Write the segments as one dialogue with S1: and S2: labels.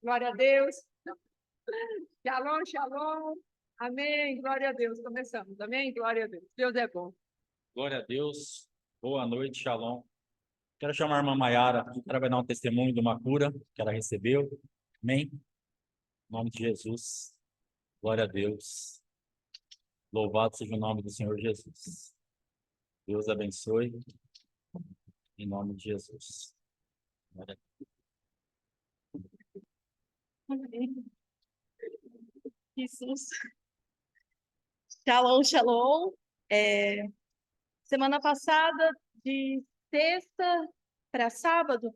S1: Glória a Deus. Shalom, shalom. Amém. Glória a Deus. Começamos. Amém. Glória a Deus. Deus é bom.
S2: Glória a Deus. Boa noite, shalom. Quero chamar a irmã Maiara, ela vai dar um testemunho de uma cura que ela recebeu. Amém? Em nome de Jesus. Glória a Deus. Louvado seja o nome do Senhor Jesus. Deus abençoe. Em nome de Jesus. Glória a
S1: Amém. Jesus. Shalom, shalom. Semana passada, de sexta para sábado,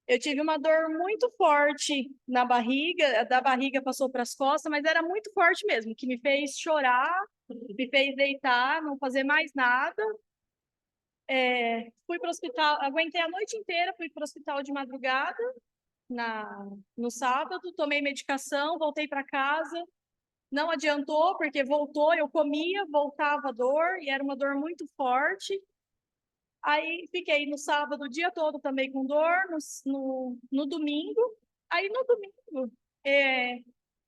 S1: eu tive uma dor muito forte na barriga, da barriga passou para as costas, mas era muito forte mesmo, que me fez chorar, me fez deitar, não fazer mais nada. Fui para o hospital, aguentei a noite inteira, fui para o hospital de madrugada, no sábado, tomei medicação, voltei para casa. Não adiantou, porque voltou, eu comia, voltava a dor, e era uma dor muito forte. Aí fiquei no sábado o dia todo também com dor, no domingo. Aí no domingo,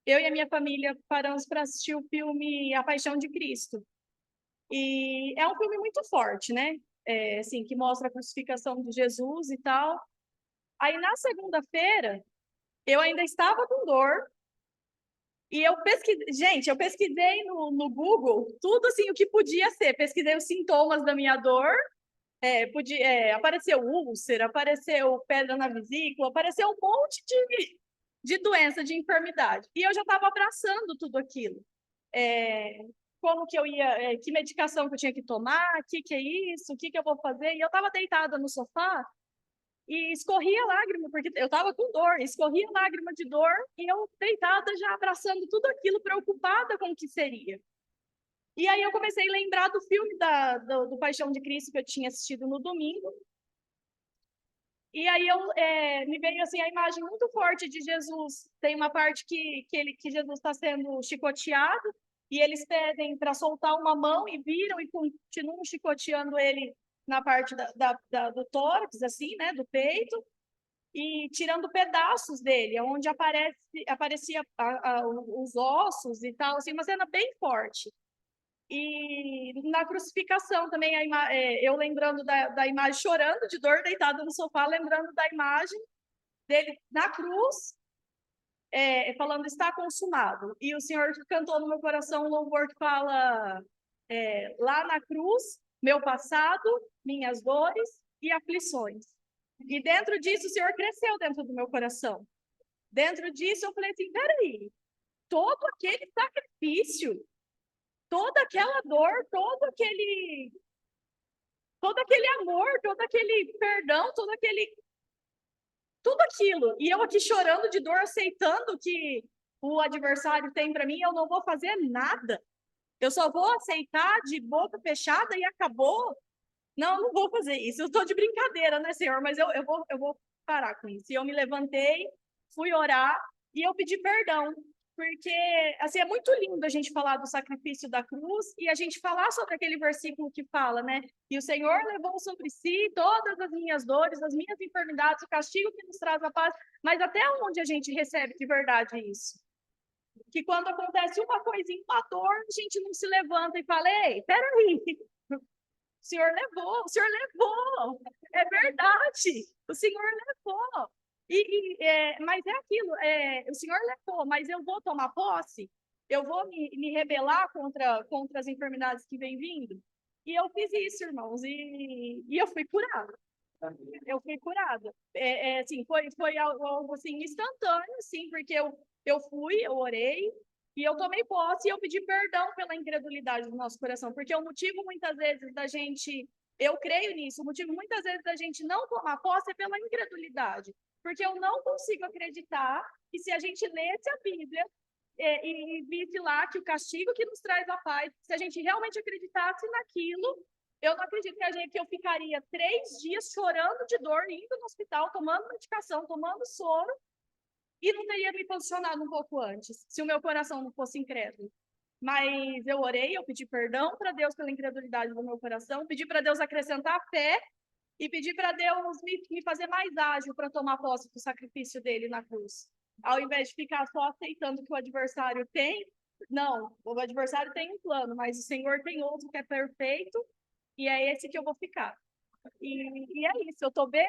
S1: eu e a minha família paramos para assistir o filme A Paixão de Cristo. E é um filme muito forte, né? Assim, que mostra a crucificação de Jesus e tal. Aí na segunda-feira, eu ainda estava com dor. E eu pesquisei, gente, eu pesquisei no Google tudo assim o que podia ser. Pesquisei os sintomas da minha dor. Apareceu úlcera, apareceu pedra na vesícula, apareceu um monte de doença, de enfermidade. E eu já estava abraçando tudo aquilo. Como que eu ia, que medicação que eu tinha que tomar, o que é isso, o que eu vou fazer. E eu estava deitada no sofá e escorria lágrima, porque eu estava com dor, escorria lágrima de dor, e eu deitada já abraçando tudo aquilo, preocupada com o que seria. E aí eu comecei a lembrar do filme do Paixão de Cristo que eu tinha assistido no domingo. E aí me veio assim a imagem muito forte de Jesus. Tem uma parte que Jesus está sendo chicoteado, e eles pedem para soltar uma mão e viram e continuam chicoteando ele na parte do tórax, assim, né, do peito, e tirando pedaços dele, onde aparecia os ossos e tal, assim, uma cena bem forte. E na crucificação também, eu lembrando da imagem, chorando de dor, deitado no sofá, lembrando da imagem dele na cruz, falando, está consumado. E o Senhor cantou no meu coração um louvor que fala, lá na cruz, meu passado, minhas dores e aflições. E dentro disso, o Senhor cresceu dentro do meu coração. Dentro disso, eu falei assim, peraí, todo aquele sacrifício, toda aquela dor, todo aquele amor, todo aquele perdão, tudo aquilo. E eu aqui chorando de dor, aceitando que o adversário tem para mim, eu não vou fazer nada. Eu só vou aceitar de boca fechada e acabou. Não vou fazer isso. Eu estou de brincadeira, né, Senhor? Mas eu vou parar com isso. E eu me levantei, fui orar e eu pedi perdão. Porque, assim, é muito lindo a gente falar do sacrifício da cruz e a gente falar sobre aquele versículo que fala, né? E o Senhor levou sobre si todas as minhas dores, as minhas enfermidades, o castigo que nos traz a paz. Mas até onde a gente recebe de verdade isso? Que quando acontece uma coisinha, uma dor, a gente não se levanta e fala, ei, peraí, o Senhor levou, é verdade, o Senhor levou. Mas é aquilo, o Senhor levou, mas eu vou tomar posse? Eu vou me rebelar contra as enfermidades que vêm vindo? E eu fiz isso, irmãos, e eu fui curada. Eu fui curada. Assim, foi algo assim, instantâneo, assim, porque eu orei, e eu tomei posse e eu pedi perdão pela incredulidade do nosso coração, porque o motivo muitas vezes da gente, eu creio nisso, o motivo muitas vezes da gente não tomar posse é pela incredulidade, porque eu não consigo acreditar que se a gente lesse a Bíblia e visse lá que o castigo que nos traz a paz, se a gente realmente acreditasse naquilo, eu não acredito que eu ficaria 3 dias chorando de dor, indo no hospital, tomando medicação, tomando soro, e não teria me posicionado um pouco antes, se o meu coração não fosse incrédulo. Mas eu orei, eu pedi perdão para Deus pela incredulidade do meu coração, pedi para Deus acrescentar fé e pedi para Deus me fazer mais ágil para tomar posse do sacrifício dele na cruz. ao invés de ficar só aceitando o que o adversário tem, não, o adversário tem um plano, mas o Senhor tem outro que é perfeito, e é esse que eu vou ficar. E é isso, eu tô bem,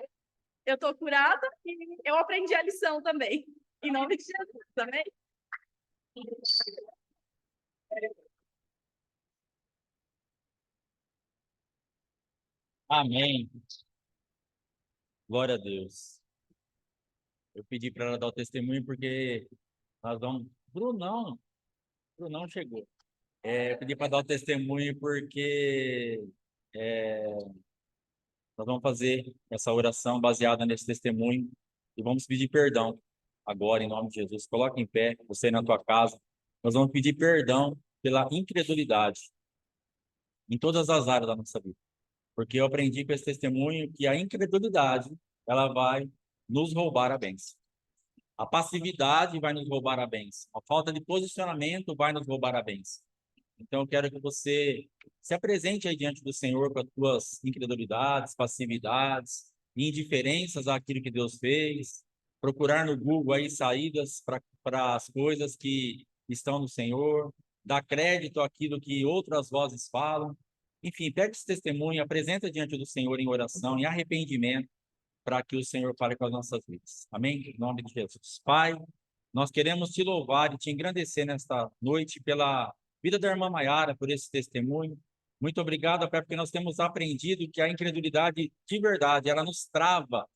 S1: eu tô curada e eu aprendi a lição também. Em nome de Jesus, também.
S2: Amém. Glória a Deus. Eu pedi para ela dar o testemunho porque nós vamos. Brunão chegou. Eu pedi para dar o testemunho porque é, nós vamos fazer essa oração baseada nesse testemunho e vamos pedir perdão agora, em nome de Jesus. Coloque em pé, você na tua casa. Nós vamos pedir perdão pela incredulidade em todas as áreas da nossa vida. Porque eu aprendi com esse testemunho que a incredulidade, ela vai nos roubar a bênção. A passividade vai nos roubar a bênção. A falta de posicionamento vai nos roubar a bênção. Então, eu quero que você se apresente aí diante do Senhor com as suas incredulidades, passividades, indiferenças àquilo que Deus fez. Procurar no Google aí saídas para as coisas que estão no Senhor. Dar crédito àquilo que outras vozes falam. Enfim, pega esse testemunho, apresenta diante do Senhor em oração, em arrependimento, para que o Senhor fale com as nossas vidas. Amém? Em nome de Jesus. Pai, nós queremos te louvar e te engrandecer nesta noite pela vida da irmã Maiara, por esse testemunho. Muito obrigado, Pai, porque nós temos aprendido que a incredulidade de verdade, ela nos trava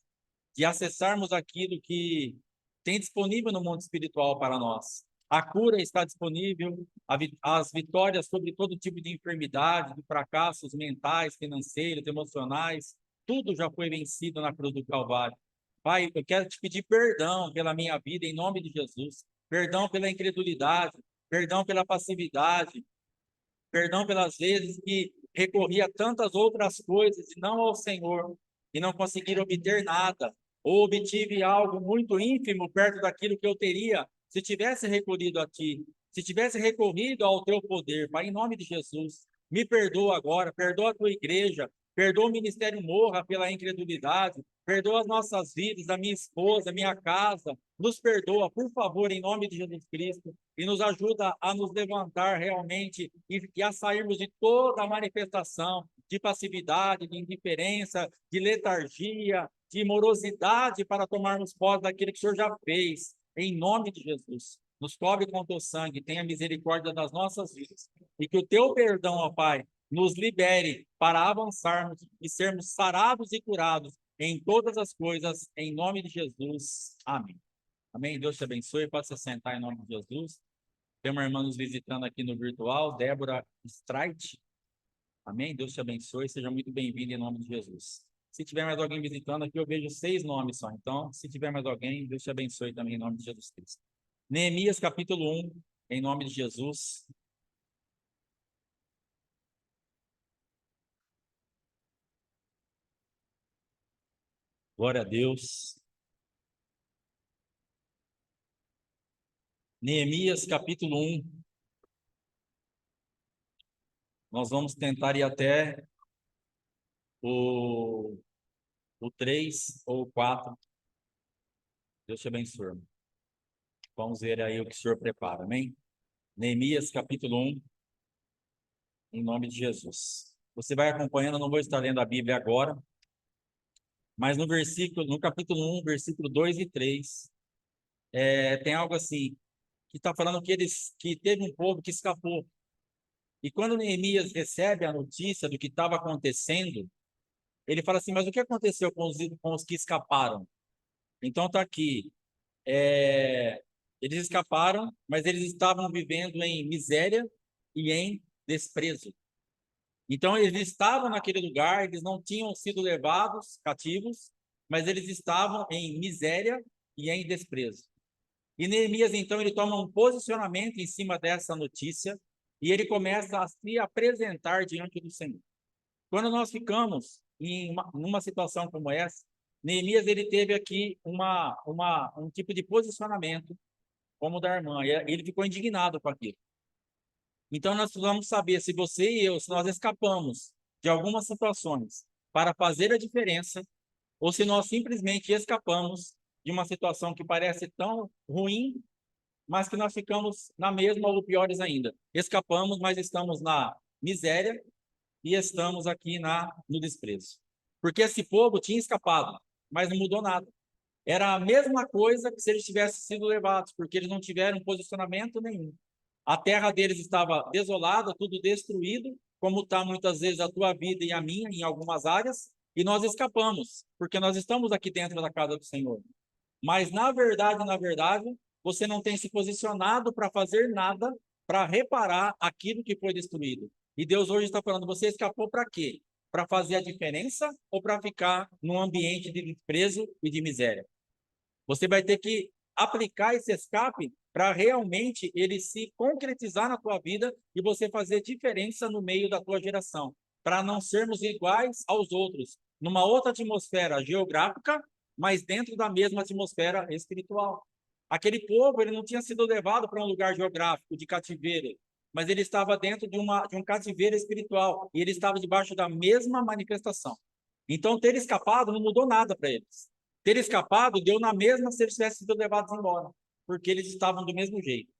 S2: de acessarmos aquilo que tem disponível no mundo espiritual para nós. A cura está disponível, as vitórias sobre todo tipo de enfermidade, de fracassos mentais, financeiros, emocionais, tudo já foi vencido na cruz do Calvário. Pai, eu quero te pedir perdão pela minha vida, em nome de Jesus. Perdão pela incredulidade, perdão pela passividade, perdão pelas vezes que recorri a tantas outras coisas e não ao Senhor, e não consegui obter nada, ou obtive algo muito ínfimo perto daquilo que eu teria se tivesse recorrido a Ti, se tivesse recorrido ao Teu poder. Pai, em nome de Jesus, me perdoa agora, perdoa a Tua igreja, perdoa o Ministério Morra pela incredulidade, perdoa as nossas vidas, a minha esposa, a minha casa, nos perdoa, por favor, em nome de Jesus Cristo, e nos ajuda a nos levantar realmente e a sairmos de toda a manifestação de passividade, de indiferença, de letargia, de morosidade para tomarmos posse daquilo que o Senhor já fez, em nome de Jesus. Nos cobre com o teu sangue, tenha misericórdia das nossas vidas, e que o teu perdão, ó Pai, nos libere para avançarmos e sermos sarados e curados em todas as coisas, em nome de Jesus. Amém. Amém. Deus te abençoe. Pode se sentar em nome de Jesus. Tem uma irmã nos visitando aqui no virtual, Débora Streit. Amém. Deus te abençoe. Seja muito bem-vindo em nome de Jesus. Se tiver mais alguém visitando aqui, eu vejo 6 nomes só. Então, se tiver mais alguém, Deus te abençoe também em nome de Jesus Cristo. Neemias, capítulo 1, em nome de Jesus. Glória a Deus. Neemias, capítulo 1. Nós vamos tentar ir até o 3 ou o 4. Deus te abençoe. Vamos ver aí o que o Senhor prepara, amém? Neemias, capítulo 1, em nome de Jesus. Você vai acompanhando, eu não vou estar lendo a Bíblia agora, mas no capítulo 1, versículo 2 e 3, tem algo assim, que está falando que teve um povo que escapou. E quando Neemias recebe a notícia do que estava acontecendo, ele fala assim, mas o que aconteceu com os que escaparam? Então está aqui, eles escaparam, mas eles estavam vivendo em miséria e em desprezo. Então, eles estavam naquele lugar, eles não tinham sido levados cativos, mas eles estavam em miséria e em desprezo. E Neemias, então, ele toma um posicionamento em cima dessa notícia e ele começa a se apresentar diante do Senhor. Quando nós ficamos numa situação como essa, Neemias, ele teve aqui um tipo de posicionamento como o da irmã, e ele ficou indignado com aquilo. Então, nós precisamos saber se você e eu, se nós escapamos de algumas situações para fazer a diferença, ou se nós simplesmente escapamos de uma situação que parece tão ruim, mas que nós ficamos na mesma ou piores ainda. Escapamos, mas estamos na miséria e estamos aqui no desprezo. Porque esse povo tinha escapado, mas não mudou nada. Era a mesma coisa que se eles tivessem sido levados, porque eles não tiveram posicionamento nenhum. A terra deles estava desolada, tudo destruído, como está muitas vezes a tua vida e a minha em algumas áreas, e nós escapamos, porque nós estamos aqui dentro da casa do Senhor. Mas na verdade, você não tem se posicionado para fazer nada para reparar aquilo que foi destruído. E Deus hoje está falando, você escapou para quê? Para fazer a diferença ou para ficar num ambiente de desprezo e de miséria? Você vai ter que aplicar esse escape para realmente ele se concretizar na tua vida e você fazer diferença no meio da tua geração, para não sermos iguais aos outros, numa outra atmosfera geográfica, mas dentro da mesma atmosfera espiritual. Aquele povo, ele não tinha sido levado para um lugar geográfico de cativeiro, mas ele estava dentro de um cativeiro espiritual e ele estava debaixo da mesma manifestação. Então, ter escapado não mudou nada para eles. Ter escapado deu na mesma se eles tivessem sido levados embora, porque eles estavam do mesmo jeito.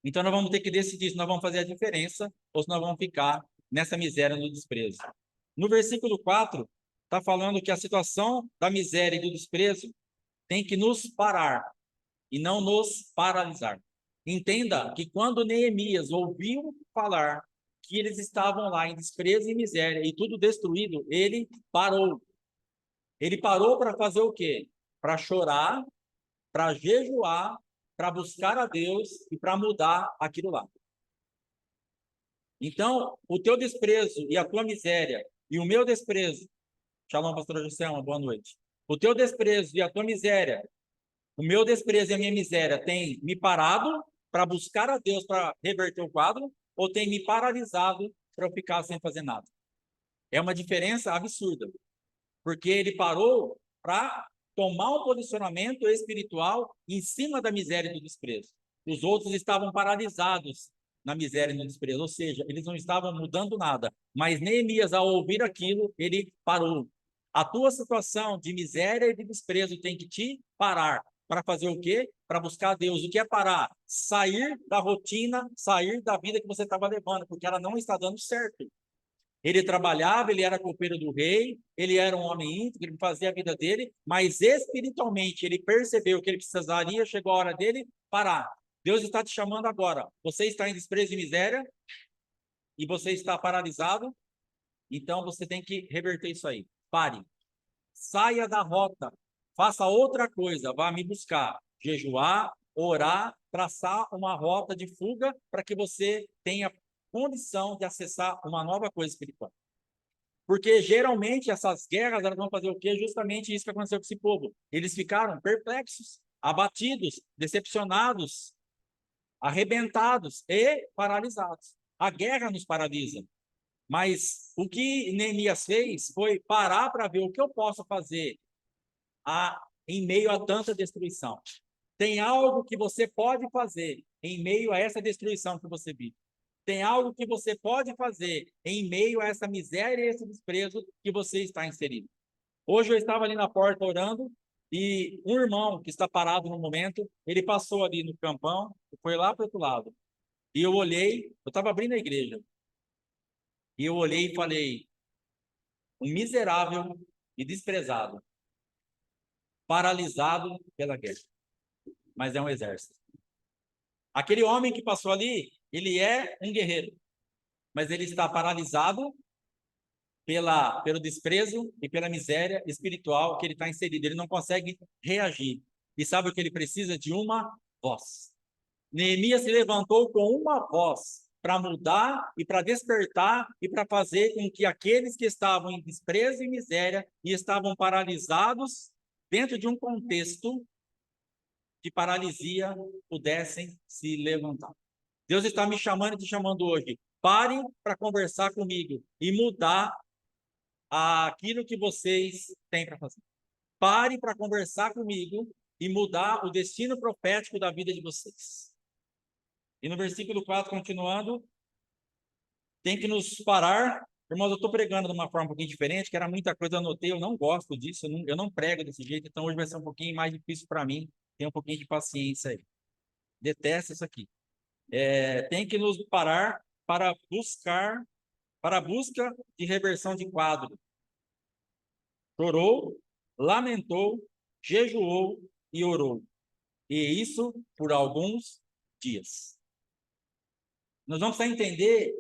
S2: Então, nós vamos ter que decidir se nós vamos fazer a diferença ou se nós vamos ficar nessa miséria, no desprezo. No versículo 4, está falando que a situação da miséria e do desprezo tem que nos parar e não nos paralisar. Entenda que quando Neemias ouviu falar que eles estavam lá em desprezo e miséria e tudo destruído, ele parou. Ele parou para fazer o quê? Para chorar, para jejuar, para buscar a Deus e para mudar aquilo lá. Então, o teu desprezo e a tua miséria e o meu desprezo, Shalom, pastora José, uma boa noite. O teu desprezo e a tua miséria, o meu desprezo e a minha miséria tem me parado para buscar a Deus para reverter o quadro ou tem me paralisado para eu ficar sem fazer nada? É uma diferença absurda, porque ele parou para tomar um posicionamento espiritual em cima da miséria e do desprezo. Os outros estavam paralisados na miséria e no desprezo, ou seja, eles não estavam mudando nada. Mas Neemias, ao ouvir aquilo, ele parou. A tua situação de miséria e de desprezo tem que te parar. Para fazer o quê? Para buscar a Deus. O que é parar? Sair da rotina, sair da vida que você estava levando, porque ela não está dando certo. Ele trabalhava, ele era copeiro do rei, ele era um homem íntegro, ele fazia a vida dele, mas espiritualmente ele percebeu que ele precisaria, chegou a hora dele parar. Deus está te chamando agora. Você está em desprezo e miséria e você está paralisado, então você tem que reverter isso aí. Pare. Saia da rota. Faça outra coisa. Vá me buscar. Jejuar, orar, traçar uma rota de fuga para que você tenha condição de acessar uma nova coisa espiritual. Porque geralmente essas guerras elas vão fazer o quê? Justamente isso que aconteceu com esse povo. Eles ficaram perplexos, abatidos, decepcionados, arrebentados e paralisados. A guerra nos paralisa. Mas o que Neemias fez foi parar para ver o que eu posso fazer em meio a tanta destruição. Tem algo que você pode fazer em meio a essa destruição que você vive. Tem algo que você pode fazer em meio a essa miséria e esse desprezo que você está inserido. Hoje eu estava ali na porta orando e um irmão que está parado no momento, ele passou ali no campão e foi lá para o outro lado. E eu olhei, eu estava abrindo a igreja, e eu olhei e falei, um miserável e desprezado, paralisado pela guerra, mas é um exército. Aquele homem que passou ali, ele é um guerreiro, mas ele está paralisado pelo desprezo e pela miséria espiritual que ele está inserido. Ele não consegue reagir. E sabe o que ele precisa? De uma voz. Neemias se levantou com uma voz para mudar e para despertar e para fazer com que aqueles que estavam em desprezo e miséria e estavam paralisados dentro de um contexto de paralisia pudessem se levantar. Deus está me chamando e te chamando hoje. Parem para conversar comigo e mudar aquilo que vocês têm para fazer. Pare para conversar comigo e mudar o destino profético da vida de vocês. E no versículo 4, continuando, tem que nos parar Irmãos, eu estou pregando de uma forma um pouquinho diferente, que era muita coisa, eu anotei, eu não gosto disso, eu não prego desse jeito, então hoje vai ser um pouquinho mais difícil para mim, ter um pouquinho de paciência aí. Detesto isso aqui. Tem que nos parar para a busca de reversão de quadro. Chorou, lamentou, jejuou e orou. E isso por alguns dias. Nós vamos precisar entender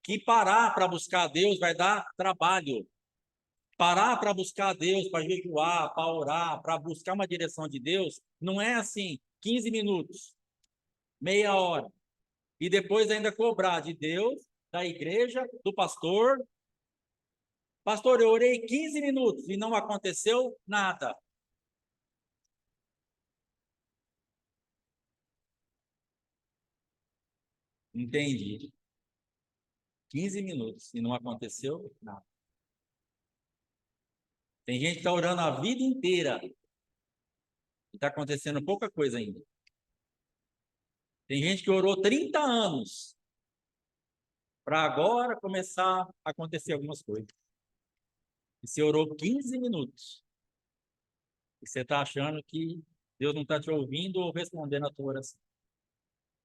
S2: que parar para buscar a Deus vai dar trabalho. Parar para buscar a Deus, para jejuar, para orar, para buscar uma direção de Deus, não é assim, 15 minutos, meia hora, e depois ainda cobrar de Deus, da igreja, do pastor. Pastor, eu orei 15 minutos e não aconteceu nada. Entendi. 15 minutos e não aconteceu nada. Tem gente que está orando a vida inteira e está acontecendo pouca coisa ainda. Tem gente que orou 30 anos para agora começar a acontecer algumas coisas. E você orou 15 minutos. E você está achando que Deus não está te ouvindo ou respondendo a tua oração.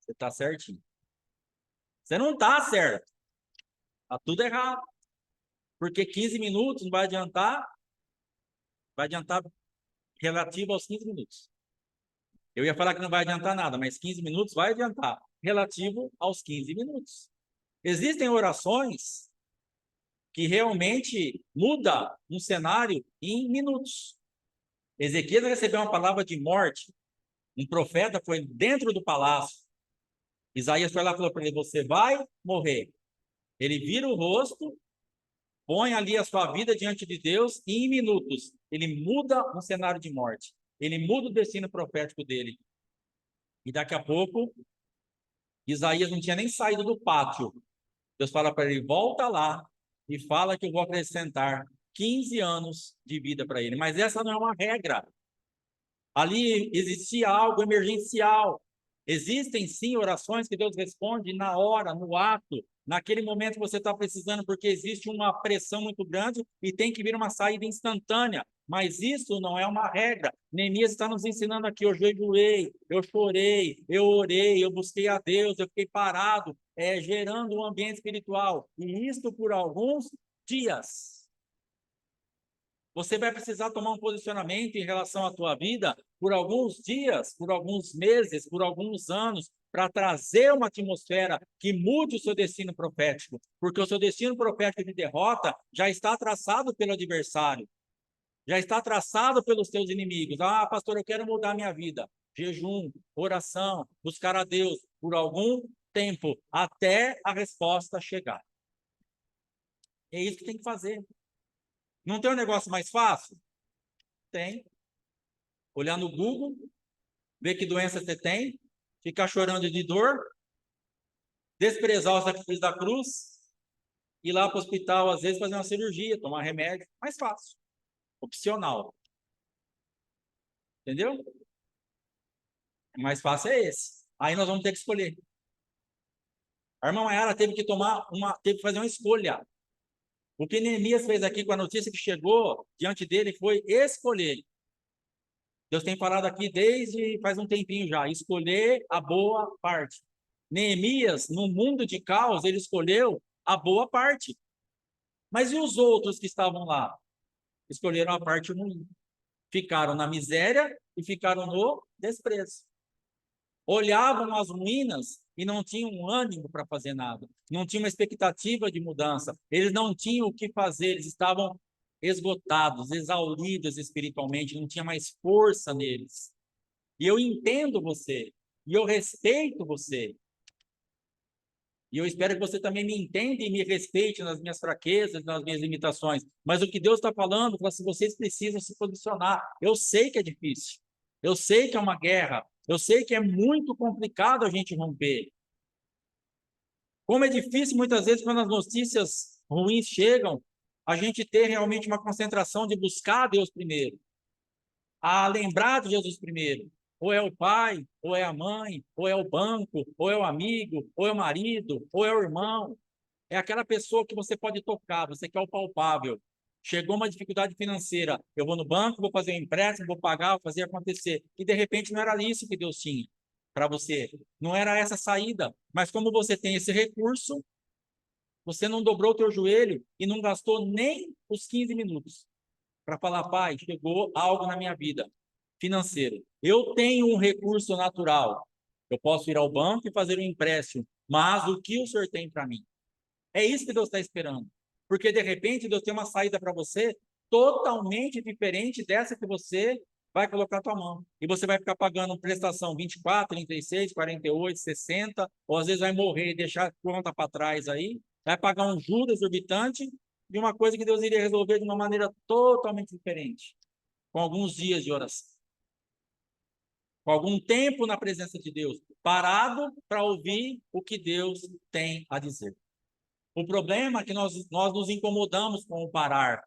S2: Você está certinho. Você não está certo. Está tudo errado. Porque 15 minutos não vai adiantar relativo aos 15 minutos. Eu ia falar que não vai adiantar nada, mas 15 minutos vai adiantar relativo aos 15 minutos. Existem orações que realmente mudam um cenário em minutos. Ezequiel recebeu uma palavra de morte. Um profeta foi dentro do palácio. Isaías foi lá e falou para ele: você vai morrer. Ele vira o rosto, põe ali a sua vida diante de Deus e em minutos ele muda um cenário de morte. Ele muda o destino profético dele. E daqui a pouco, Isaías não tinha nem saído do pátio. Deus fala para ele: volta lá e fala que eu vou acrescentar 15 anos de vida para ele. Mas essa não é uma regra. Ali existia algo emergencial. Existem sim orações que Deus responde na hora, no ato, naquele momento que você está precisando, porque existe uma pressão muito grande e tem que vir uma saída instantânea. Mas isso não é uma regra. Neemias está nos ensinando aqui: eu jejuei, eu chorei, eu orei, eu busquei a Deus, eu fiquei parado, gerando um ambiente espiritual. E isto por alguns dias. Você vai precisar tomar um posicionamento em relação à tua vida por alguns dias, por alguns meses, por alguns anos, para trazer uma atmosfera que mude o seu destino profético, porque o seu destino profético de derrota já está traçado pelo adversário, já está traçado pelos teus inimigos. Ah, pastor, eu quero mudar minha vida. Jejum, oração, buscar a Deus por algum tempo, até a resposta chegar. É isso que tem que fazer. Não tem um negócio mais fácil? Tem. Olhar no Google, ver que doença você tem, ficar chorando de dor, desprezar o sacrifício da cruz, ir lá para o hospital, às vezes, fazer uma cirurgia, tomar remédio. Mais fácil. Opcional. Entendeu? O mais fácil é esse. Aí nós vamos ter que escolher. A irmã Mayara teve que fazer uma escolha. O que Neemias fez aqui com a notícia que chegou diante dele foi escolher. Deus tem falado aqui desde faz um tempinho já, escolher a boa parte. Neemias, no mundo de caos, ele escolheu a boa parte. Mas e os outros que estavam lá? Escolheram a parte ruim. Ficaram na miséria e ficaram no desprezo. Olhavam as ruínas e não tinham ânimo para fazer nada. Não tinham uma expectativa de mudança. Eles não tinham o que fazer, eles estavam esgotados, exauridos espiritualmente, não tinha mais força neles. E eu entendo você, e eu respeito você. E eu espero que você também me entenda e me respeite nas minhas fraquezas, nas minhas limitações. Mas o que Deus está falando, vocês precisam se posicionar. Eu sei que é difícil. Eu sei que é uma guerra. Eu sei que é muito complicado a gente romper. Como é difícil muitas vezes quando as notícias ruins chegam, a gente ter realmente uma concentração de buscar Deus primeiro, a lembrar de Jesus primeiro. Ou é o pai, ou é a mãe, ou é o banco, ou é o amigo, ou é o marido, ou é o irmão. É aquela pessoa que você pode tocar, você quer o palpável. Chegou uma dificuldade financeira, eu vou no banco, vou fazer um empréstimo, vou pagar, vou fazer acontecer. E de repente não era isso que Deus tinha para você. Não era essa saída. Mas como você tem esse recurso, você não dobrou o teu joelho e não gastou nem os 15 minutos para falar, pai, chegou algo na minha vida financeiro. Eu tenho um recurso natural. Eu posso ir ao banco e fazer um empréstimo, mas o que o senhor tem para mim? É isso que Deus está esperando. Porque, de repente, Deus tem uma saída para você totalmente diferente dessa que você vai colocar a tua mão. E você vai ficar pagando prestação 24, 36, 48, 60, ou às vezes vai morrer e deixar a conta para trás aí, vai pagar um juros exorbitante de uma coisa que Deus iria resolver de uma maneira totalmente diferente, com alguns dias de oração, com algum tempo na presença de Deus, parado para ouvir o que Deus tem a dizer. O problema é que nós nos incomodamos com o parar.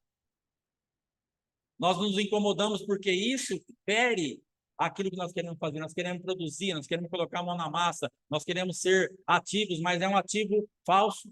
S2: Nós nos incomodamos porque isso fere aquilo que nós queremos fazer. Nós queremos produzir, nós queremos colocar a mão na massa, nós queremos ser ativos, mas é um ativo falso.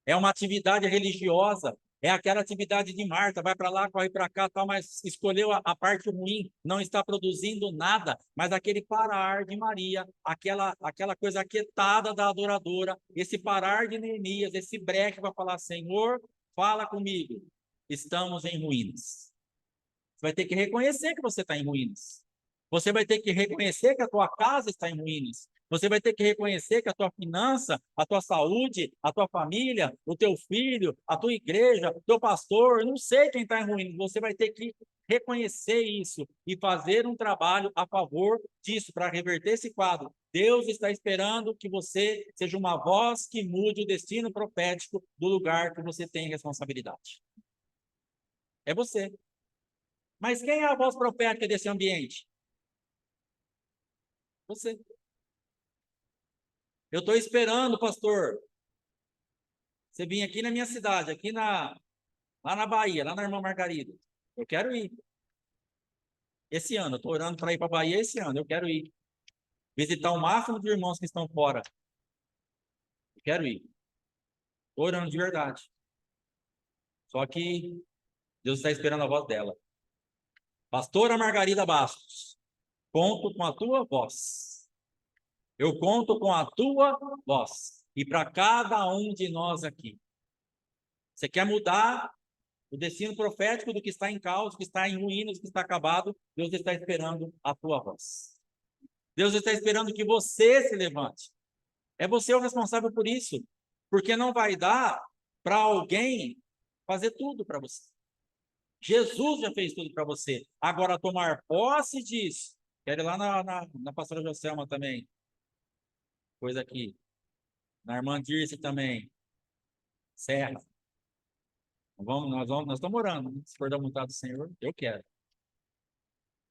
S2: É uma atividade religiosa. É aquela atividade de Marta, vai para lá, corre para cá, tal, mas escolheu a parte ruim, não está produzindo nada, mas aquele parar de Maria, aquela coisa aquietada da adoradora, esse parar de Neemias, esse breque para falar, Senhor, fala comigo, estamos em ruínas. Você vai ter que reconhecer que você está em ruínas. Você vai ter que reconhecer que a tua casa está em ruínas. Você vai ter que reconhecer que a tua finança, a tua saúde, a tua família, o teu filho, a tua igreja, o teu pastor, eu não sei quem está em ruínas. Você vai ter que reconhecer isso e fazer um trabalho a favor disso, para reverter esse quadro. Deus está esperando que você seja uma voz que mude o destino profético do lugar que você tem responsabilidade. É você. Mas quem é a voz profética desse ambiente? Você. Eu estou esperando, pastor, você vir aqui na minha cidade, lá na Bahia, lá na Irmã Margarida. Eu quero ir. Esse ano, eu estou orando para ir para a Bahia esse ano, eu quero ir. Visitar o máximo de irmãos que estão fora. Eu quero ir. Estou orando de verdade. Só que Deus está esperando a voz dela. Pastora Margarida Bastos, conto com a tua voz. Eu conto com a tua voz. E para cada um de nós aqui. Você quer mudar o destino profético do que está em caos, do que está em ruínas, do que está acabado? Deus está esperando a tua voz. Deus está esperando que você se levante. É você o responsável por isso. Porque não vai dar para alguém fazer tudo para você. Jesus já fez tudo para você. Agora, tomar posse disso. Quero ir lá na pastora Joselma também. Coisa aqui. Na irmã Dirce também. Serra. Nós estamos orando. Né? Se for da vontade do Senhor, eu quero.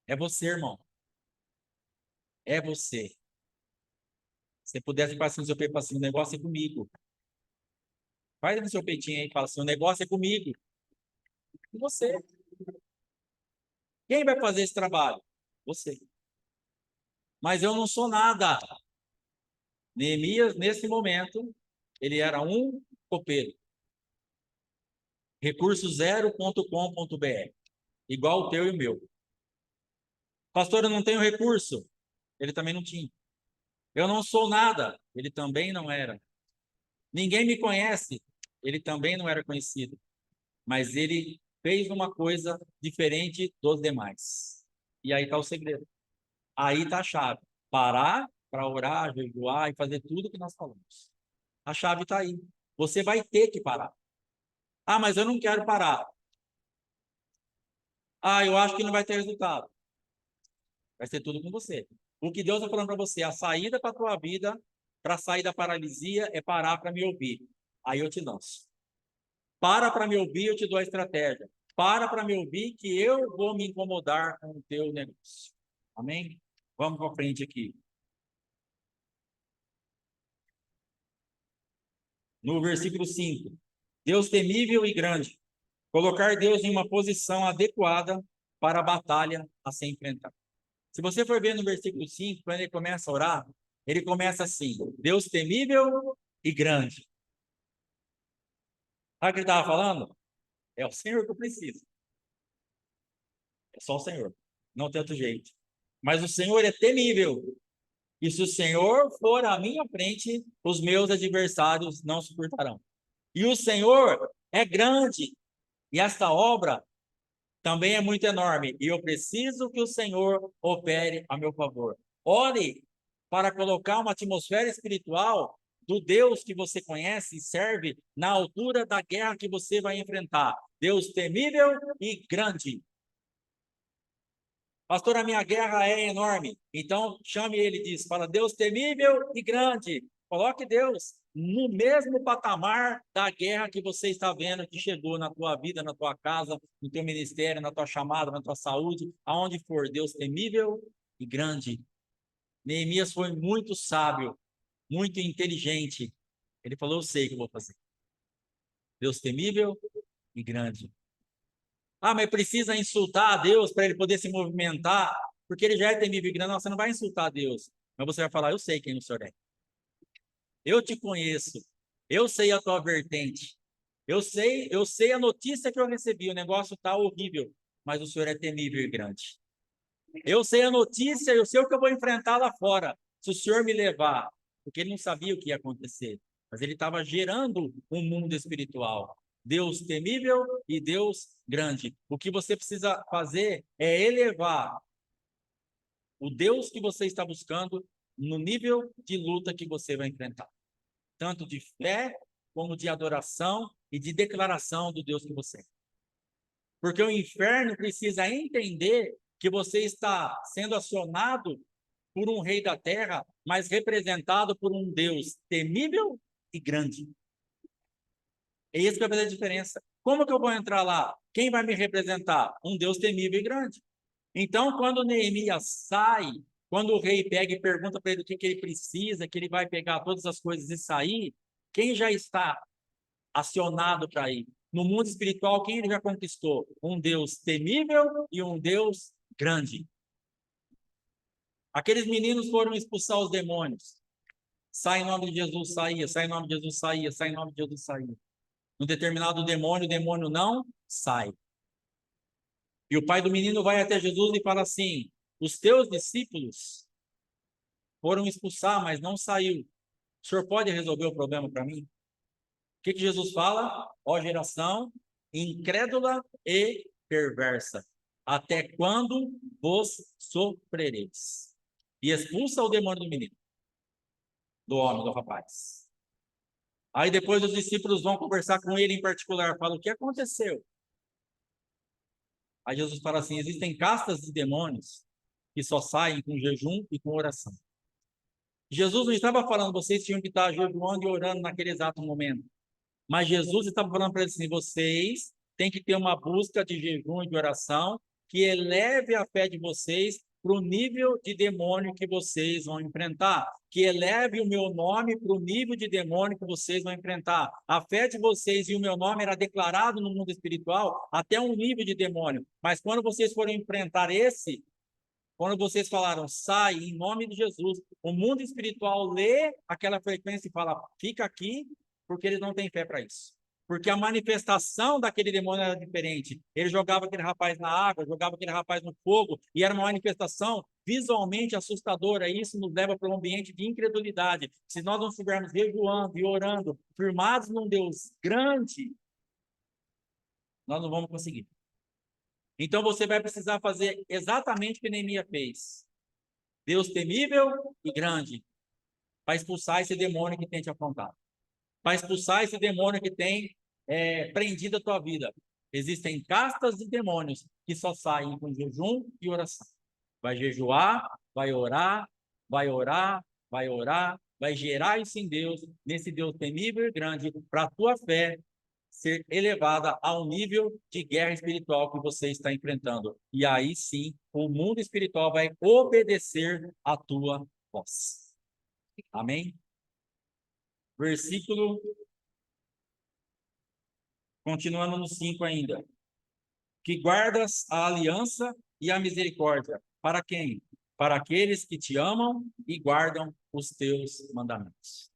S2: É você, irmão. É você. Se pudesse passar no seu peito, assim, o negócio é comigo. Faz no seu peitinho aí e fala assim, o negócio é comigo. E você. Quem vai fazer esse trabalho? Você. Mas eu não sou nada. Neemias, nesse momento, ele era um copeiro. Recurso0.com.br. Igual o teu e o meu. Pastor, eu não tenho recurso. Ele também não tinha. Eu não sou nada. Ele também não era. Ninguém me conhece. Ele também não era conhecido. Mas ele fez uma coisa diferente dos demais. E aí está o segredo. Aí está a chave. Parar para orar, jejuar e fazer tudo que nós falamos. A chave está aí. Você vai ter que parar. Ah, mas eu não quero parar. Ah, eu acho que não vai ter resultado. Vai ser tudo com você. O que Deus está falando para você, a saída para a tua vida, para sair da paralisia, é parar para me ouvir. Aí eu te lanço. Para me ouvir, eu te dou a estratégia. Para me ouvir, que eu vou me incomodar com o teu negócio. Amém? Vamos para frente aqui. No versículo 5. Deus temível e grande. Colocar Deus em uma posição adequada para a batalha a ser enfrentada. Se você for ver no versículo 5, quando ele começa a orar, ele começa assim: Deus temível e grande. Sabe o que ele estava falando? É o Senhor que eu preciso. É só o Senhor. Não tem outro jeito. Mas o Senhor é temível. E se o Senhor for à minha frente, os meus adversários não suportarão. E o Senhor é grande. E esta obra também é muito enorme. E eu preciso que o Senhor opere a meu favor. Ore para colocar uma atmosfera espiritual do Deus que você conhece e serve na altura da guerra que você vai enfrentar. Deus temível e grande. Pastor, a minha guerra é enorme. Então, chame ele e diz, fala, Deus temível e grande. Coloque Deus no mesmo patamar da guerra que você está vendo que chegou na tua vida, na tua casa, no teu ministério, na tua chamada, na tua saúde, aonde for. Deus temível e grande. Neemias foi muito sábio, muito inteligente. Ele falou, eu sei o que eu vou fazer. Deus temível e grande. Ah, mas precisa insultar a Deus para ele poder se movimentar, porque ele já é temível e grande. Não, você não vai insultar a Deus, mas você vai falar, eu sei quem o Senhor é. Eu te conheço. Eu sei a tua vertente. Eu sei a notícia que eu recebi. O negócio está horrível, mas o Senhor é temível e grande. Eu sei a notícia, eu sei o que eu vou enfrentar lá fora, se o Senhor me levar, porque ele não sabia o que ia acontecer, mas ele estava gerando um mundo espiritual. Deus temível e Deus grande. O que você precisa fazer é elevar o Deus que você está buscando no nível de luta que você vai enfrentar, tanto de fé como de adoração e de declaração do Deus que você é. Porque o inferno precisa entender que você está sendo acionado por um rei da terra, mas representado por um Deus temível e grande. É isso que vai fazer a diferença. Como que eu vou entrar lá? Quem vai me representar? Um Deus temível e grande. Então, quando Neemias sai, quando o rei pega e pergunta para ele o que ele precisa, que ele vai pegar todas as coisas e sair, quem já está acionado para ir? No mundo espiritual, quem ele já conquistou? Um Deus temível e um Deus grande. Aqueles meninos foram expulsar os demônios. Sai em nome de Jesus, saía. Sai em nome de Jesus, saía. Sai em nome de Jesus, saía. Um determinado demônio, o demônio não sai. E o pai do menino vai até Jesus e fala assim, os teus discípulos foram expulsar, mas não saiu. O senhor pode resolver o problema para mim? O que Jesus fala? Ó geração incrédula e perversa. Até quando vos sofrereis? E expulsa o demônio do menino, do homem, do rapaz. Aí depois os discípulos vão conversar com ele em particular, falam, o que aconteceu? Aí Jesus fala assim, existem castas de demônios que só saem com jejum e com oração. Jesus não estava falando, vocês tinham que estar jejuando e orando naquele exato momento. Mas Jesus estava falando para eles assim, vocês têm que ter uma busca de jejum e de oração que eleve a fé de vocês para o nível de demônio que vocês vão enfrentar, que eleve o meu nome para o nível de demônio que vocês vão enfrentar. A fé de vocês e o meu nome era declarado no mundo espiritual até um nível de demônio, mas quando vocês forem enfrentar esse, quando vocês falaram, sai em nome de Jesus, o mundo espiritual lê aquela frequência e fala, fica aqui, porque eles não têm fé para isso. Porque a manifestação daquele demônio era diferente. Ele jogava aquele rapaz na água, jogava aquele rapaz no fogo, e era uma manifestação visualmente assustadora. E isso nos leva para um ambiente de incredulidade. Se nós não estivermos jejuando e orando, firmados num Deus grande, nós não vamos conseguir. Então você vai precisar fazer exatamente o que Neemias fez. Deus temível e grande, para expulsar esse demônio que tem te afrontado. Para expulsar esse demônio que tem prendido a tua vida. Existem castas de demônios que só saem com jejum e oração. Vai jejuar, vai orar, vai orar, vai orar, vai gerar isso em Deus, nesse Deus temível e grande, para a tua fé ser elevada ao nível de guerra espiritual que você está enfrentando. E aí sim, o mundo espiritual vai obedecer à tua voz. Amém? Versículo, continuando no 5 ainda. Que guardas a aliança e a misericórdia. Para quem? Para aqueles que te amam e guardam os teus mandamentos.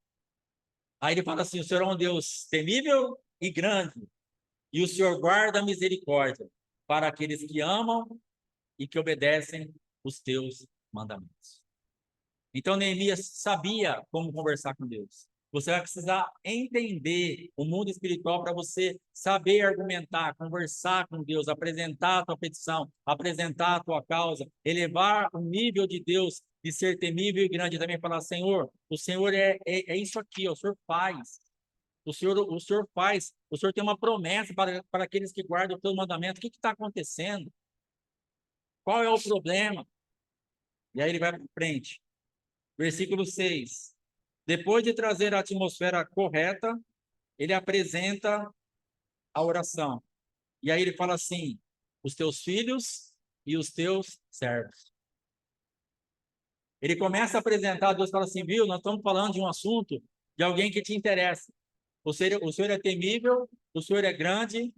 S2: Aí ele fala assim, o Senhor é um Deus temível e grande, e o Senhor guarda a misericórdia para aqueles que amam e que obedecem os teus mandamentos. Então, Neemias sabia como conversar com Deus. Você vai precisar entender o mundo espiritual para você saber argumentar, conversar com Deus, apresentar a tua petição, apresentar a tua causa, elevar o nível de Deus de ser temível e grande. Também falar, Senhor, o Senhor é isso aqui, ó, o Senhor faz. O Senhor faz, o Senhor tem uma promessa para aqueles que guardam o teu mandamento. O que está acontecendo? Qual é o problema? E aí ele vai para frente. Versículo 6. Depois de trazer a atmosfera correta, ele apresenta a oração. E aí ele fala assim: os teus filhos e os teus servos. Ele começa a apresentar a Deus e fala assim: viu, nós estamos falando de um assunto de alguém que te interessa. O Senhor é temível, o Senhor é grande,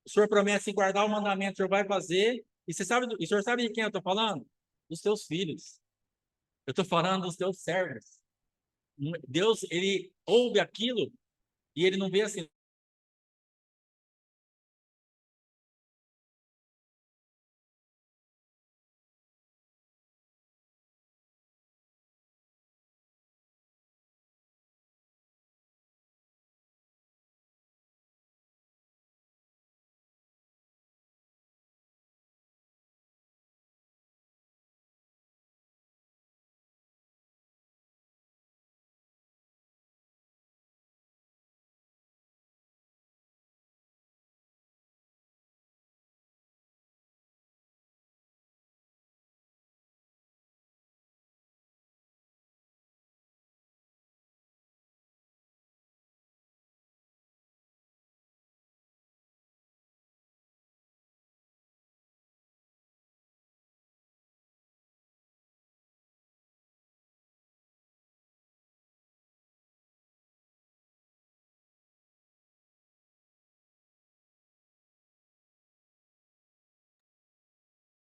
S2: o Senhor promete guardar o mandamento, o Senhor vai fazer. E o Senhor sabe de quem eu estou falando? Dos teus filhos. Eu estou falando dos teus servos. Deus, ele ouve aquilo e ele não vê assim.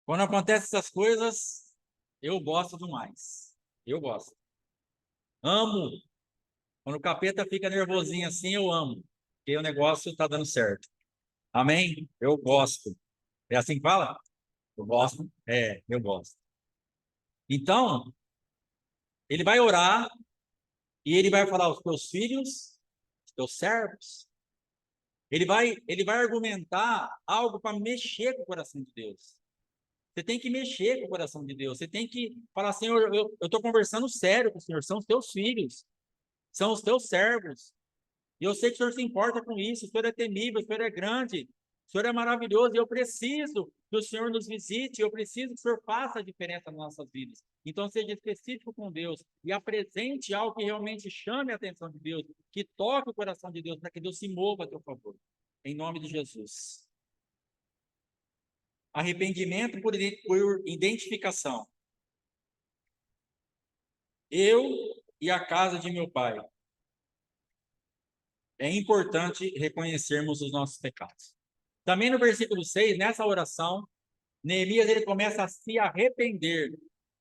S2: Quando acontecem essas coisas, eu gosto demais. Eu gosto. Amo. Quando o capeta fica nervosinho assim, eu amo. Porque o negócio está dando certo. Amém? Eu gosto. É assim que fala? Eu gosto? É, eu gosto. Então, ele vai orar e ele vai falar aos teus filhos, os teus servos. Ele vai argumentar algo para mexer com o coração de Deus. Você tem que mexer com o coração de Deus. Você tem que falar, Senhor, eu estou conversando sério com o Senhor. São os teus filhos. São os teus servos. E eu sei que o Senhor se importa com isso. O Senhor é temível, o Senhor é grande. O Senhor é maravilhoso. E eu preciso que o Senhor nos visite. Eu preciso que o Senhor faça a diferença nas nossas vidas. Então, seja específico com Deus. E apresente algo que realmente chame a atenção de Deus. Que toque o coração de Deus, para que Deus se mova a teu favor. Em nome de Jesus. Arrependimento por identificação. Eu e a casa de meu pai. É importante reconhecermos os nossos pecados. Também no versículo 6, nessa oração, Neemias ele começa a se arrepender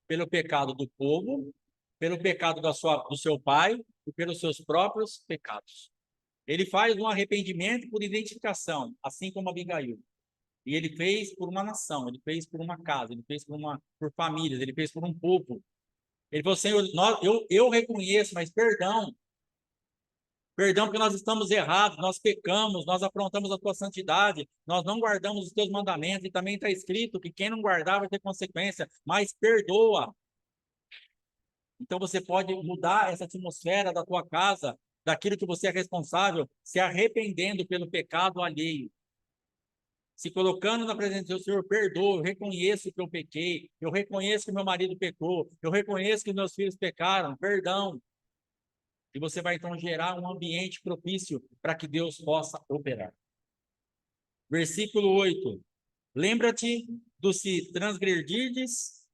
S2: pelo pecado do povo, pelo pecado do seu pai e pelos seus próprios pecados. Ele faz um arrependimento por identificação, assim como Abigail. E ele fez por uma nação, ele fez por uma casa, ele fez por famílias, ele fez por um povo. Ele falou, Senhor, eu reconheço, mas perdão. Perdão porque nós estamos errados, nós pecamos, nós aprontamos a tua santidade, nós não guardamos os teus mandamentos, e também está escrito que quem não guardar vai ter consequência, mas perdoa. Então você pode mudar essa atmosfera da tua casa, daquilo que você é responsável, se arrependendo pelo pecado alheio. Se colocando na presença do Senhor, perdoa, eu reconheço que eu pequei, eu reconheço que meu marido pecou, eu reconheço que meus filhos pecaram, perdão. E você vai então gerar um ambiente propício para que Deus possa operar. Versículo 8. Lembra-te do se transgredirdes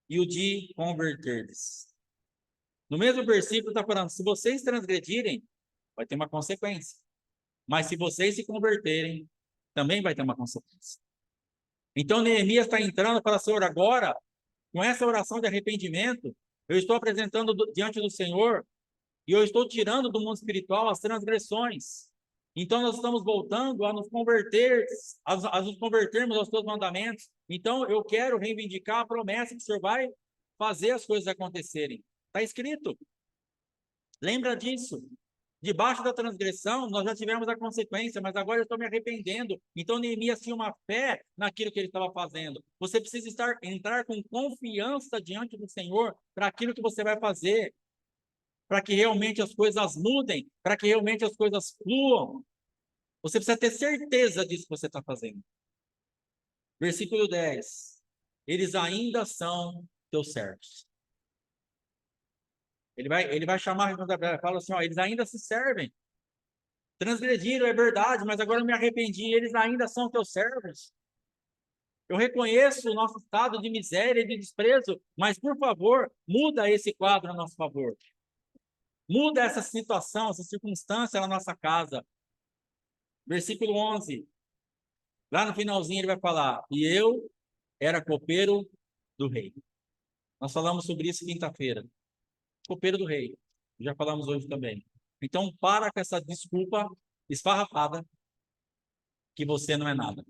S2: e o de converterdes. No mesmo versículo está falando, se vocês transgredirem, vai ter uma consequência. Mas se vocês se converterem, também vai ter uma consequência. Então Neemias está entrando para o Senhor agora, com essa oração de arrependimento, eu estou apresentando diante do Senhor e eu estou tirando do mundo espiritual as transgressões. Então, nós estamos voltando a nos converter, a nos convertermos aos teus mandamentos. Então, eu quero reivindicar a promessa que o Senhor vai fazer as coisas acontecerem. Está escrito. Lembra disso. Debaixo da transgressão, nós já tivemos a consequência, mas agora eu estou me arrependendo. Então, Neemias tinha uma fé naquilo que ele estava fazendo. Você precisa entrar com confiança diante do Senhor para aquilo que você vai fazer, para que realmente as coisas mudem, para que realmente as coisas fluam. Você precisa ter certeza disso que você está fazendo. Versículo 10. Eles ainda são teus servos. Ele vai chamar a responsabilidade, fala assim, ó, eles ainda se servem. Transgrediram, é verdade, mas agora eu me arrependi, eles ainda são teus servos. Eu reconheço o nosso estado de miséria e de desprezo, mas, por favor, muda esse quadro a nosso favor. Muda essa situação, essa circunstância na nossa casa. Versículo 11. Lá no finalzinho ele vai falar, e eu era copeiro do rei. Nós falamos sobre isso quinta-feira. Copeiro do rei. Já falamos hoje também. Então, para com essa desculpa esfarrapada que você não é nada.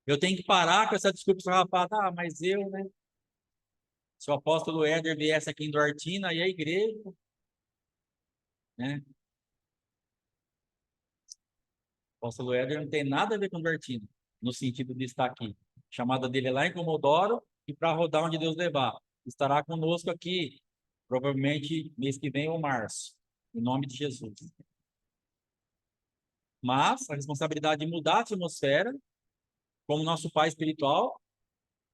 S2: Eu tenho que parar com essa desculpa esfarrapada. Ah, mas eu, né? Se o apóstolo Éder viesse aqui em Duartina e a igreja, né? O apóstolo Éder não tem nada a ver com Duartina, no sentido de estar aqui. A chamada dele é lá em Comodoro e para rodar onde Deus levar. Estará conosco aqui, provavelmente mês que vem ou março, em nome de Jesus. Mas a responsabilidade de mudar a atmosfera, como nosso pai espiritual,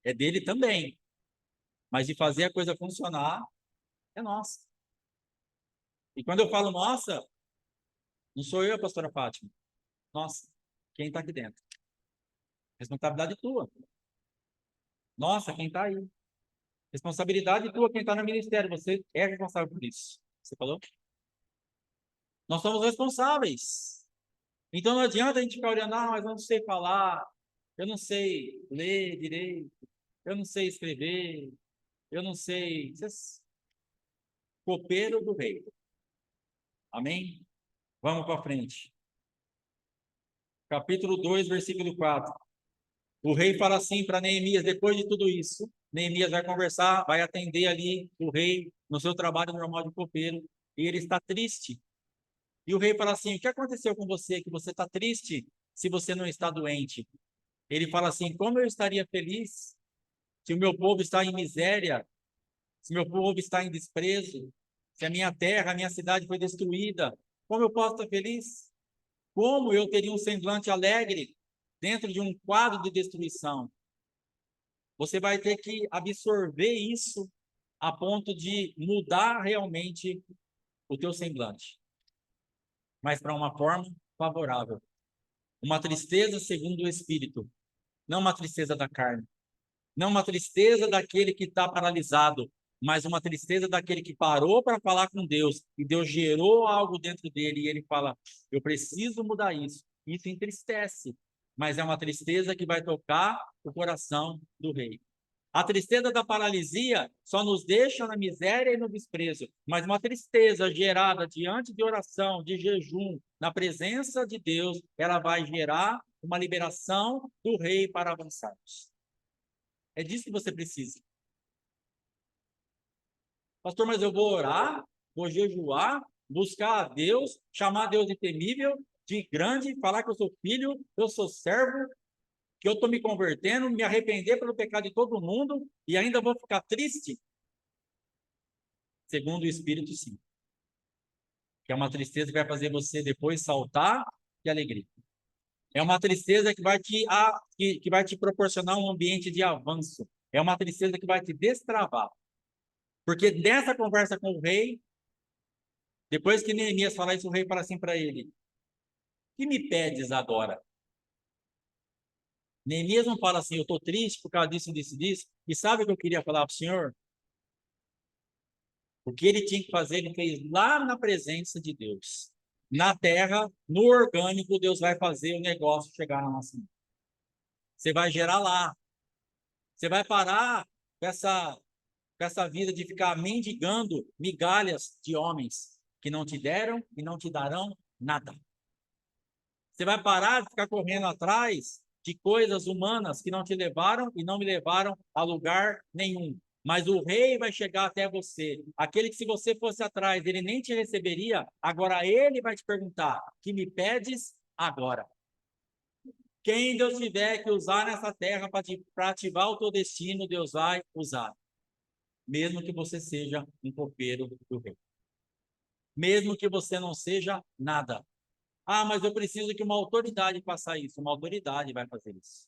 S2: é dele também. Mas de fazer a coisa funcionar, é nossa. E quando eu falo nossa, não sou eu, a pastora Fátima. Nossa, quem está aqui dentro? Responsabilidade tua. Nossa, quem está aí? Responsabilidade tua, quem está no ministério. Você é responsável por isso. Você falou? Nós somos responsáveis. Então não adianta a gente ficar olhando, ah, mas eu não sei falar, eu não sei ler direito, eu não sei escrever, eu não sei. Copeiro do rei. Amém? Vamos para frente. Capítulo 2, versículo 4. O rei fala assim para Neemias, depois de tudo isso, Neemias vai conversar, vai atender ali o rei no seu trabalho normal de copeiro, e ele está triste. E o rei fala assim, o que aconteceu com você, que você está triste se você não está doente? Ele fala assim, como eu estaria feliz se o meu povo está em miséria, se meu povo está em desprezo, se a minha terra, a minha cidade foi destruída, como eu posso estar feliz? Como eu teria um semblante alegre dentro de um quadro de destruição? Você vai ter que absorver isso a ponto de mudar realmente o teu semblante, mas para uma forma favorável. Uma tristeza segundo o Espírito, não uma tristeza da carne, não uma tristeza daquele que está paralisado, mas uma tristeza daquele que parou para falar com Deus e Deus gerou algo dentro dele e ele fala: eu preciso mudar isso. Isso entristece, mas é uma tristeza que vai tocar o coração do rei. A tristeza da paralisia só nos deixa na miséria e no desprezo, mas uma tristeza gerada diante de oração, de jejum, na presença de Deus, ela vai gerar uma liberação do rei para avançarmos. É disso que você precisa. Pastor, mas eu vou orar, vou jejuar, buscar a Deus, chamar Deus de temível, de grande, falar que eu sou filho, eu sou servo, que eu estou me convertendo, me arrepender pelo pecado de todo mundo e ainda vou ficar triste? Segundo o Espírito, sim. Que é uma tristeza que vai fazer você depois saltar de alegria. É uma tristeza que que vai te proporcionar um ambiente de avanço. É uma tristeza que vai te destravar. Porque dessa conversa com o rei, depois que Neemias fala isso, o rei fala assim para ele: que me pedes agora? Neemias não fala assim, eu estou triste por causa disso, disso, disso. E sabe o que eu queria falar para o senhor? O que ele tinha que fazer, ele fez lá na presença de Deus. Na terra, no orgânico, Deus vai fazer o negócio chegar na nossa mão. Você vai gerar lá. Você vai parar com essa vida de ficar mendigando migalhas de homens que não te deram e não te darão nada. Você vai parar de ficar correndo atrás de coisas humanas que não te levaram e não me levaram a lugar nenhum. Mas o rei vai chegar até você. Aquele que, se você fosse atrás, ele nem te receberia. Agora ele vai te perguntar: que me pedes agora? Quem Deus tiver que usar nessa terra para ativar o teu destino, Deus vai usar. Mesmo que você seja um copeiro do rei. Mesmo que você não seja nada. Ah, mas eu preciso que uma autoridade faça isso. Uma autoridade vai fazer isso.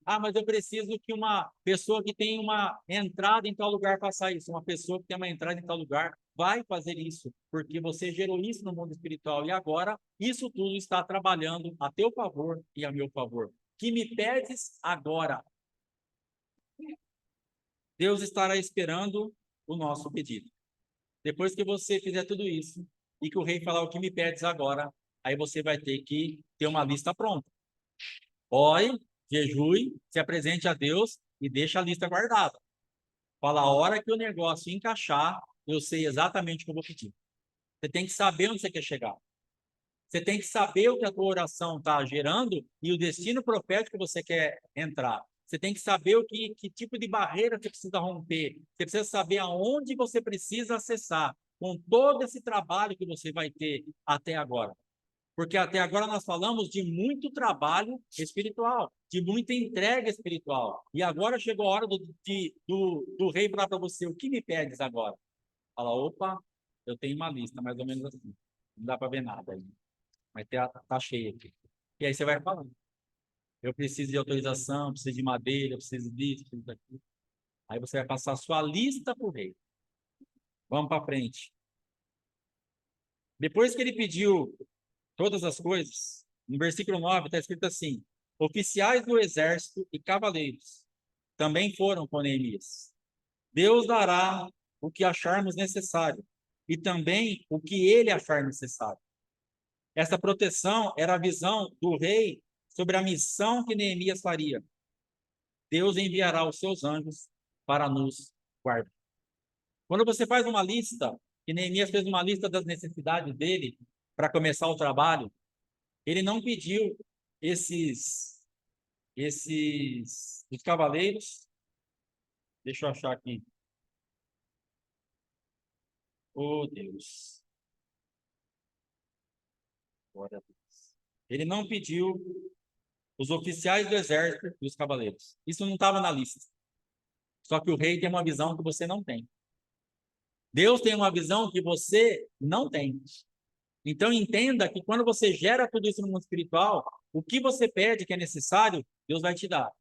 S2: Ah, mas eu preciso que uma pessoa que tem uma entrada em tal lugar faça isso. Uma pessoa que tem uma entrada em tal lugar vai fazer isso, porque você gerou isso no mundo espiritual e agora isso tudo está trabalhando a teu favor e a meu favor. Que me pedes agora? Deus estará esperando o nosso pedido. Depois que você fizer tudo isso e que o rei falar: o que me pedes agora, aí você vai ter que ter uma lista pronta. Ore, jejue, se apresente a Deus e deixa a lista guardada. Fala: a hora que o negócio encaixar, eu sei exatamente o que eu vou pedir. Você tem que saber onde você quer chegar. Você tem que saber o que a tua oração está gerando e o destino profético que você quer entrar. Você tem que saber que tipo de barreira você precisa romper. Você precisa saber aonde você precisa acessar com todo esse trabalho que você vai ter até agora. Porque até agora nós falamos de muito trabalho espiritual, de muita entrega espiritual. E agora chegou a hora do rei falar para você: o que me pedes agora? Fala: opa, eu tenho uma lista, mais ou menos assim. Não dá para ver nada aí, mas tá cheio aqui. E aí você vai falando: eu preciso de autorização, preciso de madeira, preciso disso, preciso daquilo. Aí você vai passar a sua lista para o rei. Vamos para frente. Depois que ele pediu todas as coisas, no versículo 9 está escrito assim: oficiais do exército e cavaleiros também foram com Neemias. Deus dará o que acharmos necessário e também o que ele achar necessário. Essa proteção era a visão do rei sobre a missão que Neemias faria. Deus enviará os seus anjos para nos guardar. Quando você faz uma lista, que Neemias fez uma lista das necessidades dele para começar o trabalho, ele não pediu os cavaleiros. Deixa eu achar aqui. Oh, Deus. Glória a Deus. Ele não pediu os oficiais do exército e os cavaleiros. Isso não estava na lista. Só que o rei tem uma visão que você não tem. Deus tem uma visão que você não tem. Então entenda que quando você gera tudo isso no mundo espiritual, o que você pede que é necessário, Deus vai te dar.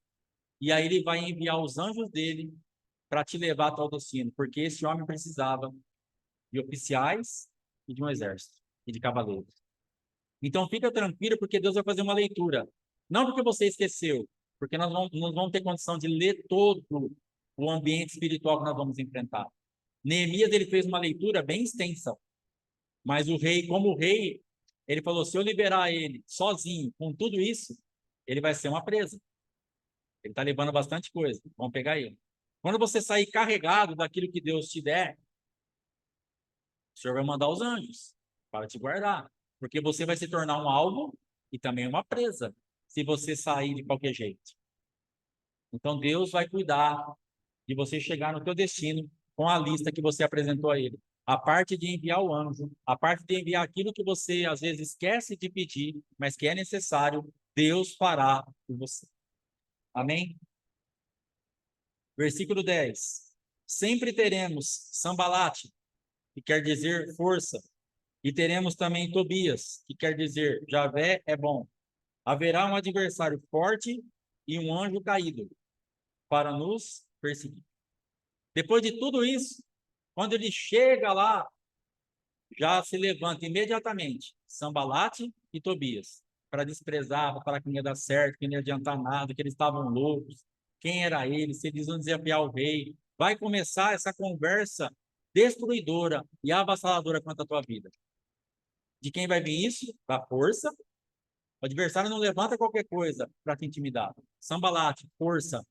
S2: E aí ele vai enviar os anjos dele para te levar até o destino, porque esse homem precisava de oficiais e de um exército e de cavaleiros. Então fica tranquilo, porque Deus vai fazer uma leitura. Não porque você esqueceu, porque nós vamos ter condição de ler todo o ambiente espiritual que nós vamos enfrentar. Neemias, ele fez uma leitura bem extensa, mas o rei, como o rei, ele falou: se eu liberar ele sozinho, com tudo isso, ele vai ser uma presa. Ele está levando bastante coisa, vamos pegar ele. Quando você sair carregado daquilo que Deus te der, o Senhor vai mandar os anjos para te guardar, porque você vai se tornar um alvo e também uma presa, se você sair de qualquer jeito. Então Deus vai cuidar de você chegar no teu destino com a lista que você apresentou a ele. A parte de enviar o anjo, a parte de enviar aquilo que você às vezes esquece de pedir, mas que é necessário, Deus fará por você. Amém? Versículo 10. Sempre teremos Sambalate, que quer dizer força, e teremos também Tobias, que quer dizer Javé é bom. Haverá um adversário forte e um anjo caído para nos perseguir. Depois de tudo isso, quando ele chega lá, já se levanta imediatamente Sambalate e Tobias para desprezar, para falar que não ia dar certo, que não ia adiantar nada, que eles estavam loucos, quem era ele, se eles iam desafiar o rei. Vai começar essa conversa destruidora e avassaladora contra a tua vida. De quem vai vir isso? Da força. O adversário não levanta qualquer coisa para te intimidar. Sambalate, força.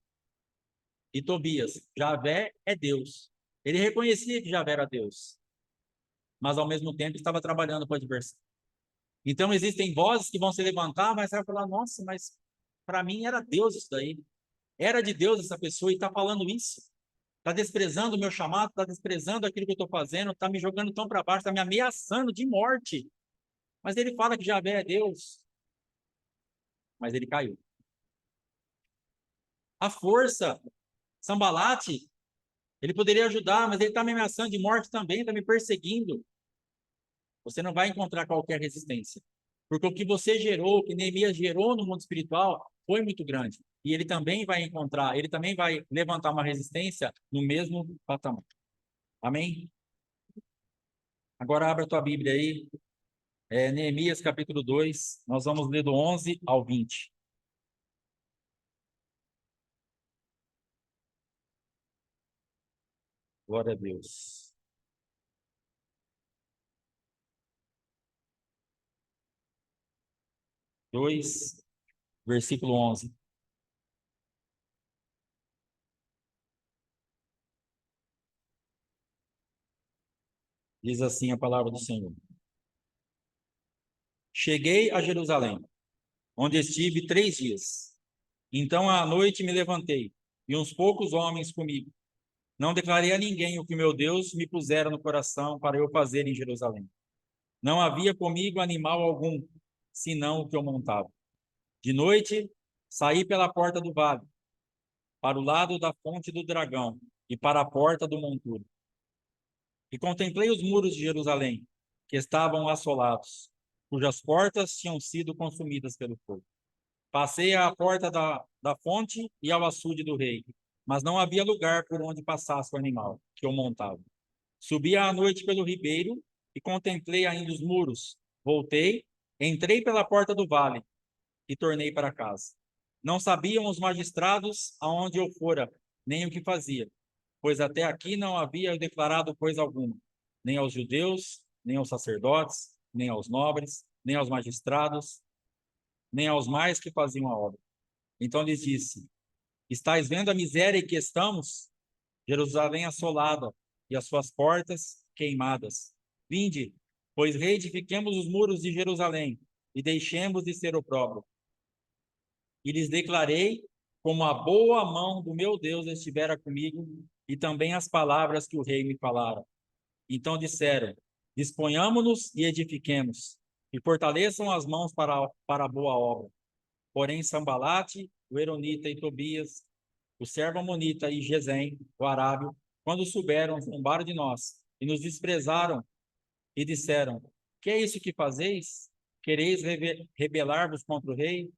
S2: E Tobias, Javé é Deus. Ele reconhecia que Javé era Deus, mas ao mesmo tempo estava trabalhando com o adversário. Então, existem vozes que vão se levantar, mas vai falar, nossa, mas para mim era Deus isso daí. Era de Deus essa pessoa e está falando isso. Está desprezando o meu chamado, está desprezando aquilo que eu estou fazendo, está me jogando tão para baixo, está me ameaçando de morte. Mas ele fala que Javé é Deus. Mas ele caiu. A força, Sambalate, ele poderia ajudar, mas ele está me ameaçando de morte também, está me perseguindo. Você não vai encontrar qualquer resistência. Porque o que você gerou, o que Neemias gerou no mundo espiritual, foi muito grande. E ele também vai encontrar, ele também vai levantar uma resistência no mesmo patamar. Amém? Agora abra a tua Bíblia aí. Neemias capítulo 2. Nós vamos ler do 11 ao 20. Glória a Deus. Dois, versículo 11. Diz assim a palavra do Senhor. Cheguei a Jerusalém, onde estive 3 dias. Então à noite me levantei, e uns poucos homens comigo. Não declarei a ninguém o que meu Deus me pusera no coração para eu fazer em Jerusalém. Não havia comigo animal algum, senão o que eu montava. De noite, saí pela porta do vale, para o lado da fonte do dragão e para a porta do monturo. E contemplei os muros de Jerusalém, que estavam assolados, cujas portas tinham sido consumidas pelo fogo. Passei à porta da fonte e ao açude do rei, mas não havia lugar por onde passasse o animal que eu montava. Subi à noite pelo ribeiro e contemplei ainda os muros. Voltei, entrei pela porta do vale e tornei para casa. Não sabiam os magistrados aonde eu fora, nem o que fazia, pois até aqui não havia declarado coisa alguma, nem aos judeus, nem aos sacerdotes, nem aos nobres, nem aos magistrados, nem aos mais que faziam a obra. Então lhes disse: Estais vendo a miséria em que estamos? Jerusalém assolada e as suas portas queimadas. Vinde, pois reedifiquemos os muros de Jerusalém e deixemos de ser opróbrio. E lhes declarei como a boa mão do meu Deus estivera comigo e também as palavras que o rei me falara. Então disseram: Disponhamo-nos e edifiquemos, e fortaleçam as mãos para a boa obra. Porém, Sambalate, o Eronita e Tobias, o servo Amonita e Gesem, o arábio, quando souberam, zombaram de nós e nos desprezaram e disseram: Que é isso que fazeis? Quereis rebelar-vos contra o rei?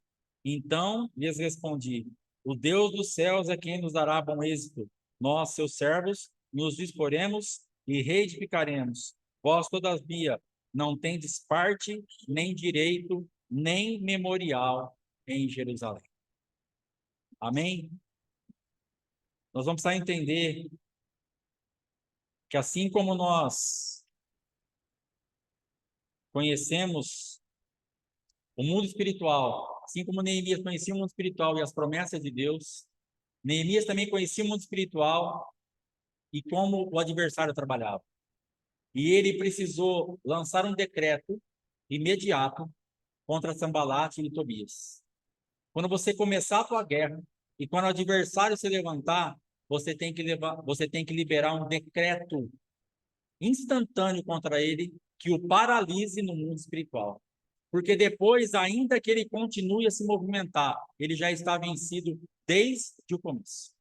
S2: Então lhes respondi: O Deus dos céus é quem nos dará bom êxito. Nós, seus servos, nos disporemos e reedificaremos. Vós, todavia, não tendes parte, nem direito, nem memorial em Jerusalém. Amém? Nós vamos precisar entender que assim como nós conhecemos o mundo espiritual, assim como Neemias conhecia o mundo espiritual e as promessas de Deus, Neemias também conhecia o mundo espiritual e como o adversário trabalhava. E ele precisou lançar um decreto imediato contra Sambalate e Tobias. Quando você começar a tua guerra e quando o adversário se levantar, você tem que liberar um decreto instantâneo contra ele que o paralise no mundo espiritual. Porque depois, ainda que ele continue a se movimentar, ele já está vencido desde o começo.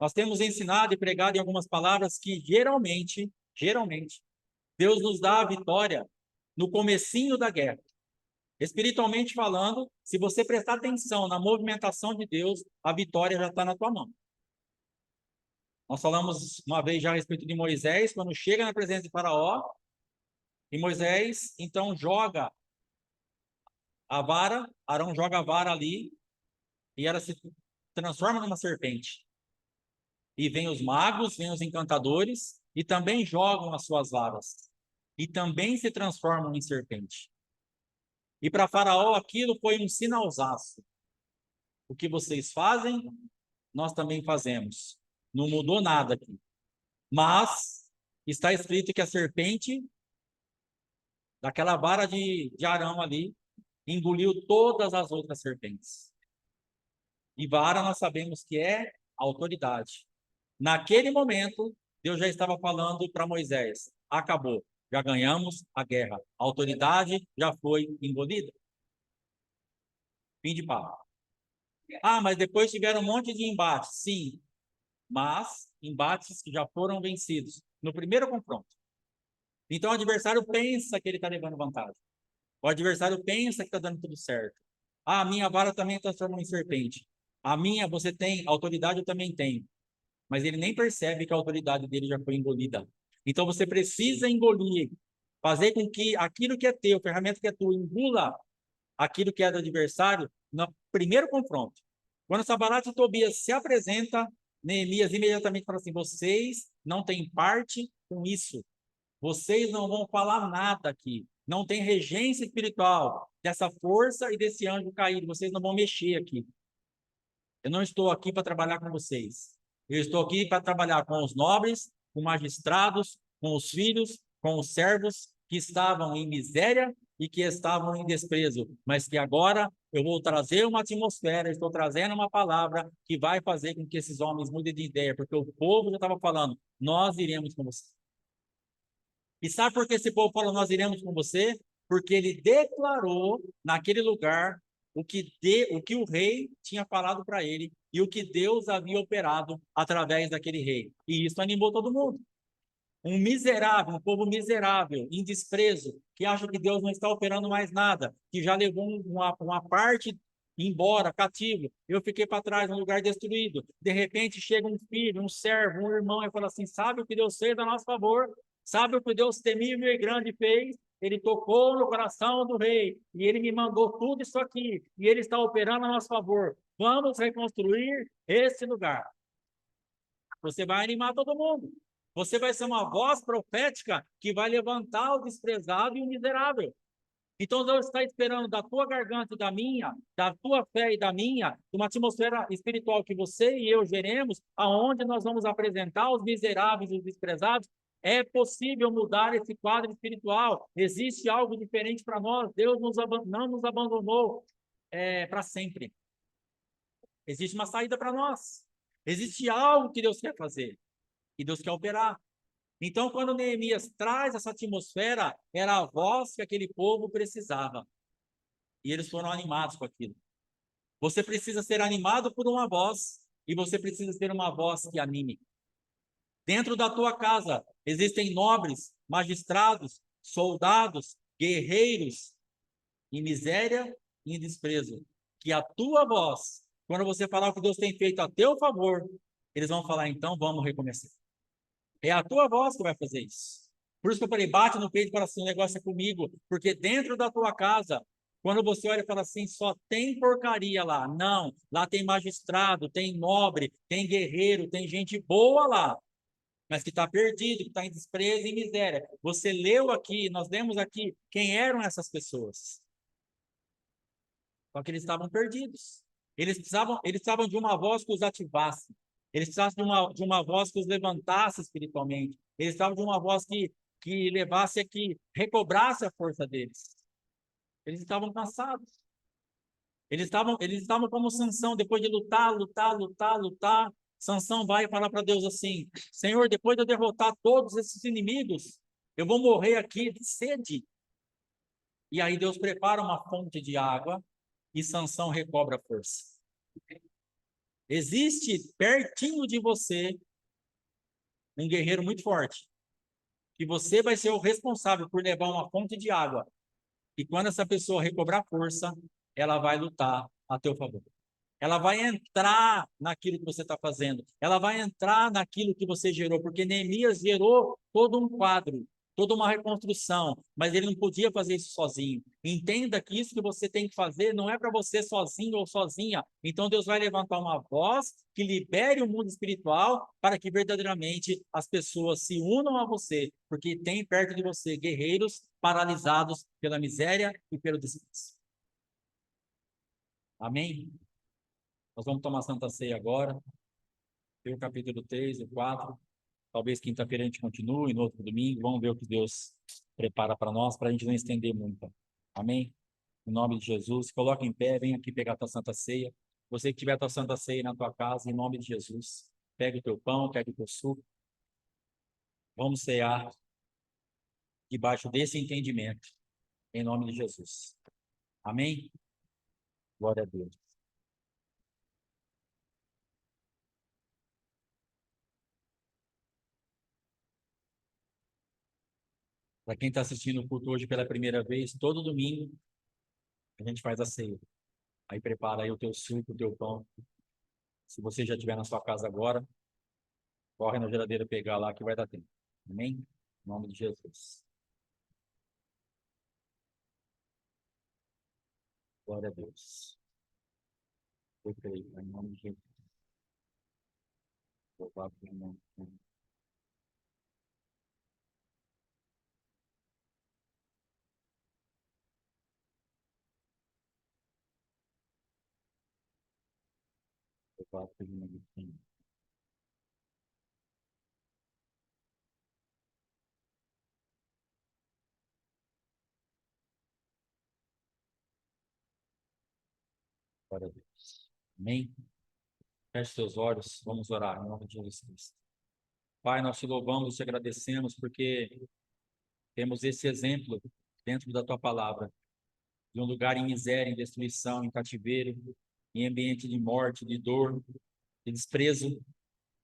S2: Nós temos ensinado e pregado em algumas palavras que geralmente, Deus nos dá a vitória no comecinho da guerra. Espiritualmente falando, se você prestar atenção na movimentação de Deus, a vitória já está na tua mão. Nós falamos uma vez já a respeito de Moisés, quando chega na presença de Faraó, e Moisés então joga a vara, Arão joga a vara ali, e ela se transforma numa serpente. E vem os magos, vem os encantadores, e também jogam as suas varas. E também se transformam em serpente. E para Faraó aquilo foi um sinalzaço. O que vocês fazem, nós também fazemos. Não mudou nada aqui. Mas está escrito que a serpente daquela vara de Arão ali, engoliu todas as outras serpentes. E vara nós sabemos que é autoridade. Naquele momento, Deus já estava falando para Moisés: acabou, já ganhamos a guerra, a autoridade já foi engolida. Fim de papo. Ah, mas depois tiveram um monte de embates. Sim, mas embates que já foram vencidos no primeiro confronto. Então o adversário pensa que ele está levando vantagem. O adversário pensa que está dando tudo certo. Ah, a minha vara também transformou em serpente. A minha, você tem, a autoridade eu também tenho. Mas ele nem percebe que a autoridade dele já foi engolida. Então você precisa engolir, fazer com que aquilo que é teu, a ferramenta que é tua, engula aquilo que é do adversário no primeiro confronto. Quando Sanbalat e Tobias se apresenta, Neemias imediatamente fala assim: vocês não têm parte com isso. Vocês não vão falar nada aqui. Não tem regência espiritual dessa força e desse anjo caído. Vocês não vão mexer aqui. Eu não estou aqui para trabalhar com vocês. Eu estou aqui para trabalhar com os nobres, com magistrados, com os filhos, com os servos que estavam em miséria e que estavam em desprezo, mas que agora eu vou trazer uma atmosfera, estou trazendo uma palavra que vai fazer com que esses homens mudem de ideia, porque o povo já estava falando: nós iremos com você. E sabe por que esse povo falou: nós iremos com você? Porque ele declarou naquele lugar o que o rei tinha falado para ele e o que Deus havia operado através daquele rei. E isso animou todo mundo. Um miserável, um povo miserável, em desprezo, que acha que Deus não está operando mais nada, que já levou uma parte embora, cativo. Eu fiquei para trás, num lugar destruído. De repente chega um filho, um servo, um irmão, e fala assim: sabe o que Deus fez a nosso favor? Sabe o que Deus temível e grande fez? Ele tocou no coração do rei e ele me mandou tudo isso aqui e ele está operando a nosso favor. Vamos reconstruir esse lugar. Você vai animar todo mundo. Você vai ser uma voz profética que vai levantar o desprezado e o miserável. Então Deus está esperando da tua garganta e da minha, da tua fé e da minha, uma atmosfera espiritual que você e eu geremos, aonde nós vamos apresentar os miseráveis e os desprezados. É possível mudar esse quadro espiritual. Existe algo diferente para nós. Deus não nos abandonou para sempre. Existe uma saída para nós. Existe algo que Deus quer fazer. E Deus quer operar. Então, quando Neemias traz essa atmosfera, era a voz que aquele povo precisava. E eles foram animados com aquilo. Você precisa ser animado por uma voz, e você precisa ter uma voz que anime. Dentro da tua casa existem nobres, magistrados, soldados, guerreiros, em miséria e em desprezo. Que a tua voz, quando você falar o que Deus tem feito a teu favor, eles vão falar: então vamos recomeçar. É a tua voz que vai fazer isso. Por isso que eu falei: bate no peito e fala assim: o negócio é comigo. Porque dentro da tua casa, quando você olha e fala assim: só tem porcaria lá. Não, lá tem magistrado, tem nobre, tem guerreiro, tem gente boa lá, mas que está perdido, que está em desprezo e miséria. Você leu aqui, nós lemos aqui quem eram essas pessoas. Só que eles estavam perdidos. Eles precisavam de uma voz que os ativasse. Eles precisavam de uma voz que os levantasse espiritualmente. Eles precisavam de uma voz que levasse, que recobrasse a força deles. Eles estavam cansados. Eles estavam como Sansão, depois de lutar, lutar, lutar, lutar. Sansão vai falar para Deus assim: Senhor, depois de eu derrotar todos esses inimigos, eu vou morrer aqui de sede. E aí Deus prepara uma fonte de água e Sansão recobra a força. Existe pertinho de você um guerreiro muito forte, que você vai ser o responsável por levar uma fonte de água. E quando essa pessoa recobrar força, ela vai lutar a teu favor. Ela vai entrar naquilo que você está fazendo. Ela vai entrar naquilo que você gerou, porque Neemias gerou todo um quadro, toda uma reconstrução, mas ele não podia fazer isso sozinho. Entenda que isso que você tem que fazer não é para você sozinho ou sozinha. Então Deus vai levantar uma voz que libere o mundo espiritual para que verdadeiramente as pessoas se unam a você, porque tem perto de você guerreiros paralisados pela miséria e pelo desprezo. Amém? Nós vamos tomar Santa Ceia agora. Tem o capítulo 3, o 4. Talvez quinta-feira a gente continue, no outro domingo. Vamos ver o que Deus prepara para nós, para a gente não estender muito. Amém? Em nome de Jesus, coloca em pé, vem aqui pegar a tua Santa Ceia. Você que tiver a tua Santa Ceia na tua casa, em nome de Jesus, pega o teu pão, pega o teu suco. Vamos cear debaixo desse entendimento, em nome de Jesus. Amém? Glória a Deus. Para quem está assistindo o culto hoje pela primeira vez, todo domingo a gente faz a ceia. Aí prepara aí o teu suco, o teu pão. Se você já estiver na sua casa agora, corre na geladeira pegar lá que vai dar tempo. Amém? Em nome de Jesus. Glória a Deus. Eu creio, em nome de Jesus. Louvado seja o nome do Senhor. Louvado seja o nome do Senhor. Glória a Deus. Amém? Feche seus olhos, vamos orar em nome de Jesus Cristo. Pai, nós te louvamos e te agradecemos porque temos esse exemplo dentro da tua palavra, de um lugar em miséria, em destruição, em cativeiro, em ambiente de morte, de dor, de desprezo,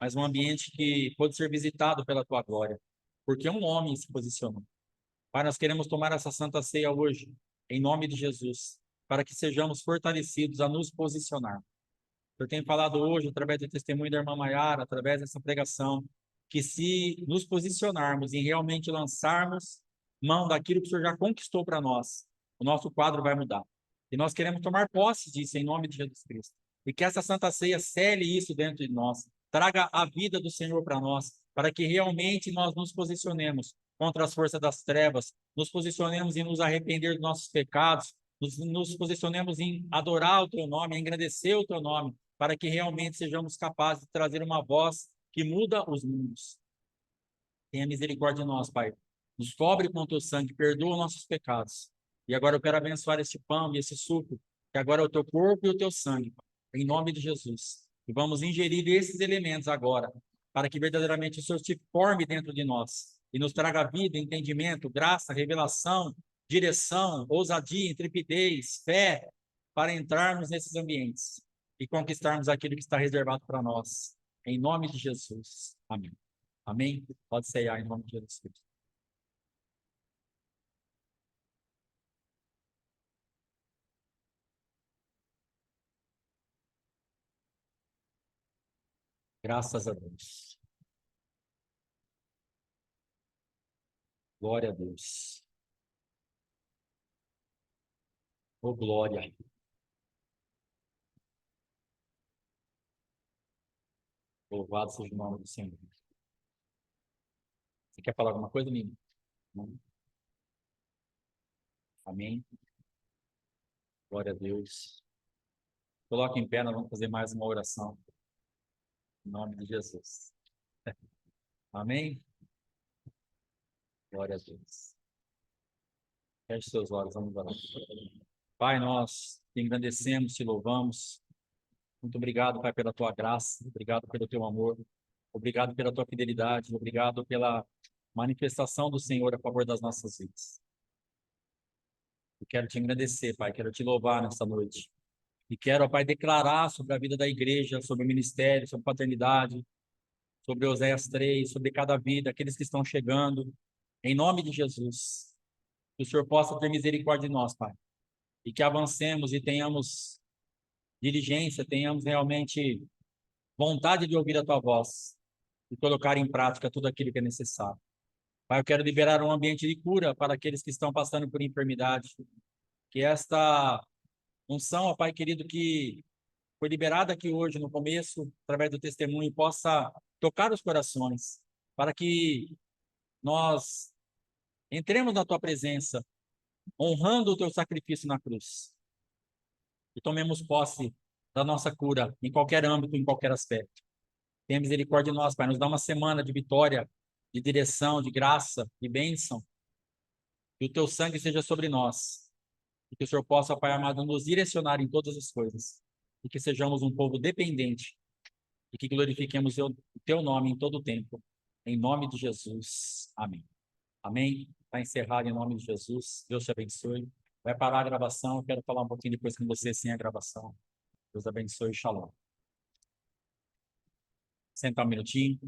S2: mas um ambiente que pode ser visitado pela tua glória, porque um homem se posicionou. Pai, nós queremos tomar essa santa ceia hoje, em nome de Jesus, para que sejamos fortalecidos a nos posicionar. Eu tenho falado hoje, através do testemunho da irmã Maiara, através dessa pregação, que se nos posicionarmos e realmente lançarmos mão daquilo que o Senhor já conquistou para nós, o nosso quadro vai mudar. E nós queremos tomar posse disso em nome de Jesus Cristo. E que essa santa ceia cele isso dentro de nós, traga a vida do Senhor para nós, para que realmente nós nos posicionemos contra as forças das trevas, nos posicionemos em nos arrepender dos nossos pecados, nos posicionemos em adorar o Teu nome, em engrandecer o Teu nome, para que realmente sejamos capazes de trazer uma voz que muda os mundos. Tenha misericórdia de nós, Pai. Nos cobre com o teu sangue, perdoa nossos pecados. E agora eu quero abençoar esse pão e esse suco, que agora é o teu corpo e o teu sangue, em nome de Jesus. E vamos ingerir esses elementos agora, para que verdadeiramente o Senhor se forme dentro de nós e nos traga vida, entendimento, graça, revelação, direção, ousadia, intrepidez, fé, para entrarmos nesses ambientes e conquistarmos aquilo que está reservado para nós. Em nome de Jesus. Amém. Amém? Pode ceiar em nome de Jesus Cristo. Graças a Deus. Glória a Deus. Oh, glória. Louvado seja o nome do Senhor. Você quer falar alguma coisa, Nino? Não? Amém? Glória a Deus. Coloque em pé, nós vamos fazer mais uma oração. Em nome de Jesus. Amém? Glória a Deus. Feche seus olhos, vamos orar. Pai, nós te engrandecemos, te louvamos. Muito obrigado, Pai, pela tua graça. Obrigado pelo teu amor. Obrigado pela tua fidelidade. Obrigado pela manifestação do Senhor a favor das nossas vidas. Eu quero te agradecer, Pai. Quero te louvar nessa noite. E quero, ó Pai, declarar sobre a vida da igreja, sobre o ministério, sobre paternidade, sobre Oséias 3, sobre cada vida, aqueles que estão chegando. Em nome de Jesus, que o Senhor possa ter misericórdia de nós, Pai. E que avancemos e tenhamos diligência, tenhamos realmente vontade de ouvir a tua voz e colocar em prática tudo aquilo que é necessário. Pai, eu quero liberar um ambiente de cura para aqueles que estão passando por enfermidade. Que esta unção, ó Pai querido, que foi liberada aqui hoje no começo, através do testemunho, possa tocar os corações, para que nós entremos na tua presença, honrando o teu sacrifício na cruz, e tomemos posse da nossa cura em qualquer âmbito, em qualquer aspecto. Tenha misericórdia de nós, Pai, nos dá uma semana de vitória, de direção, de graça, de bênção, que o teu sangue seja sobre nós, e que o Senhor possa, Pai amado, nos direcionar em todas as coisas, e que sejamos um povo dependente, e que glorifiquemos o teu nome em todo o tempo. Em nome de Jesus. Amém. Amém? Está encerrado em nome de Jesus. Deus te abençoe. Vai parar a gravação. Eu quero falar um pouquinho depois com você sem a gravação. Deus abençoe. Shalom. Senta um minutinho.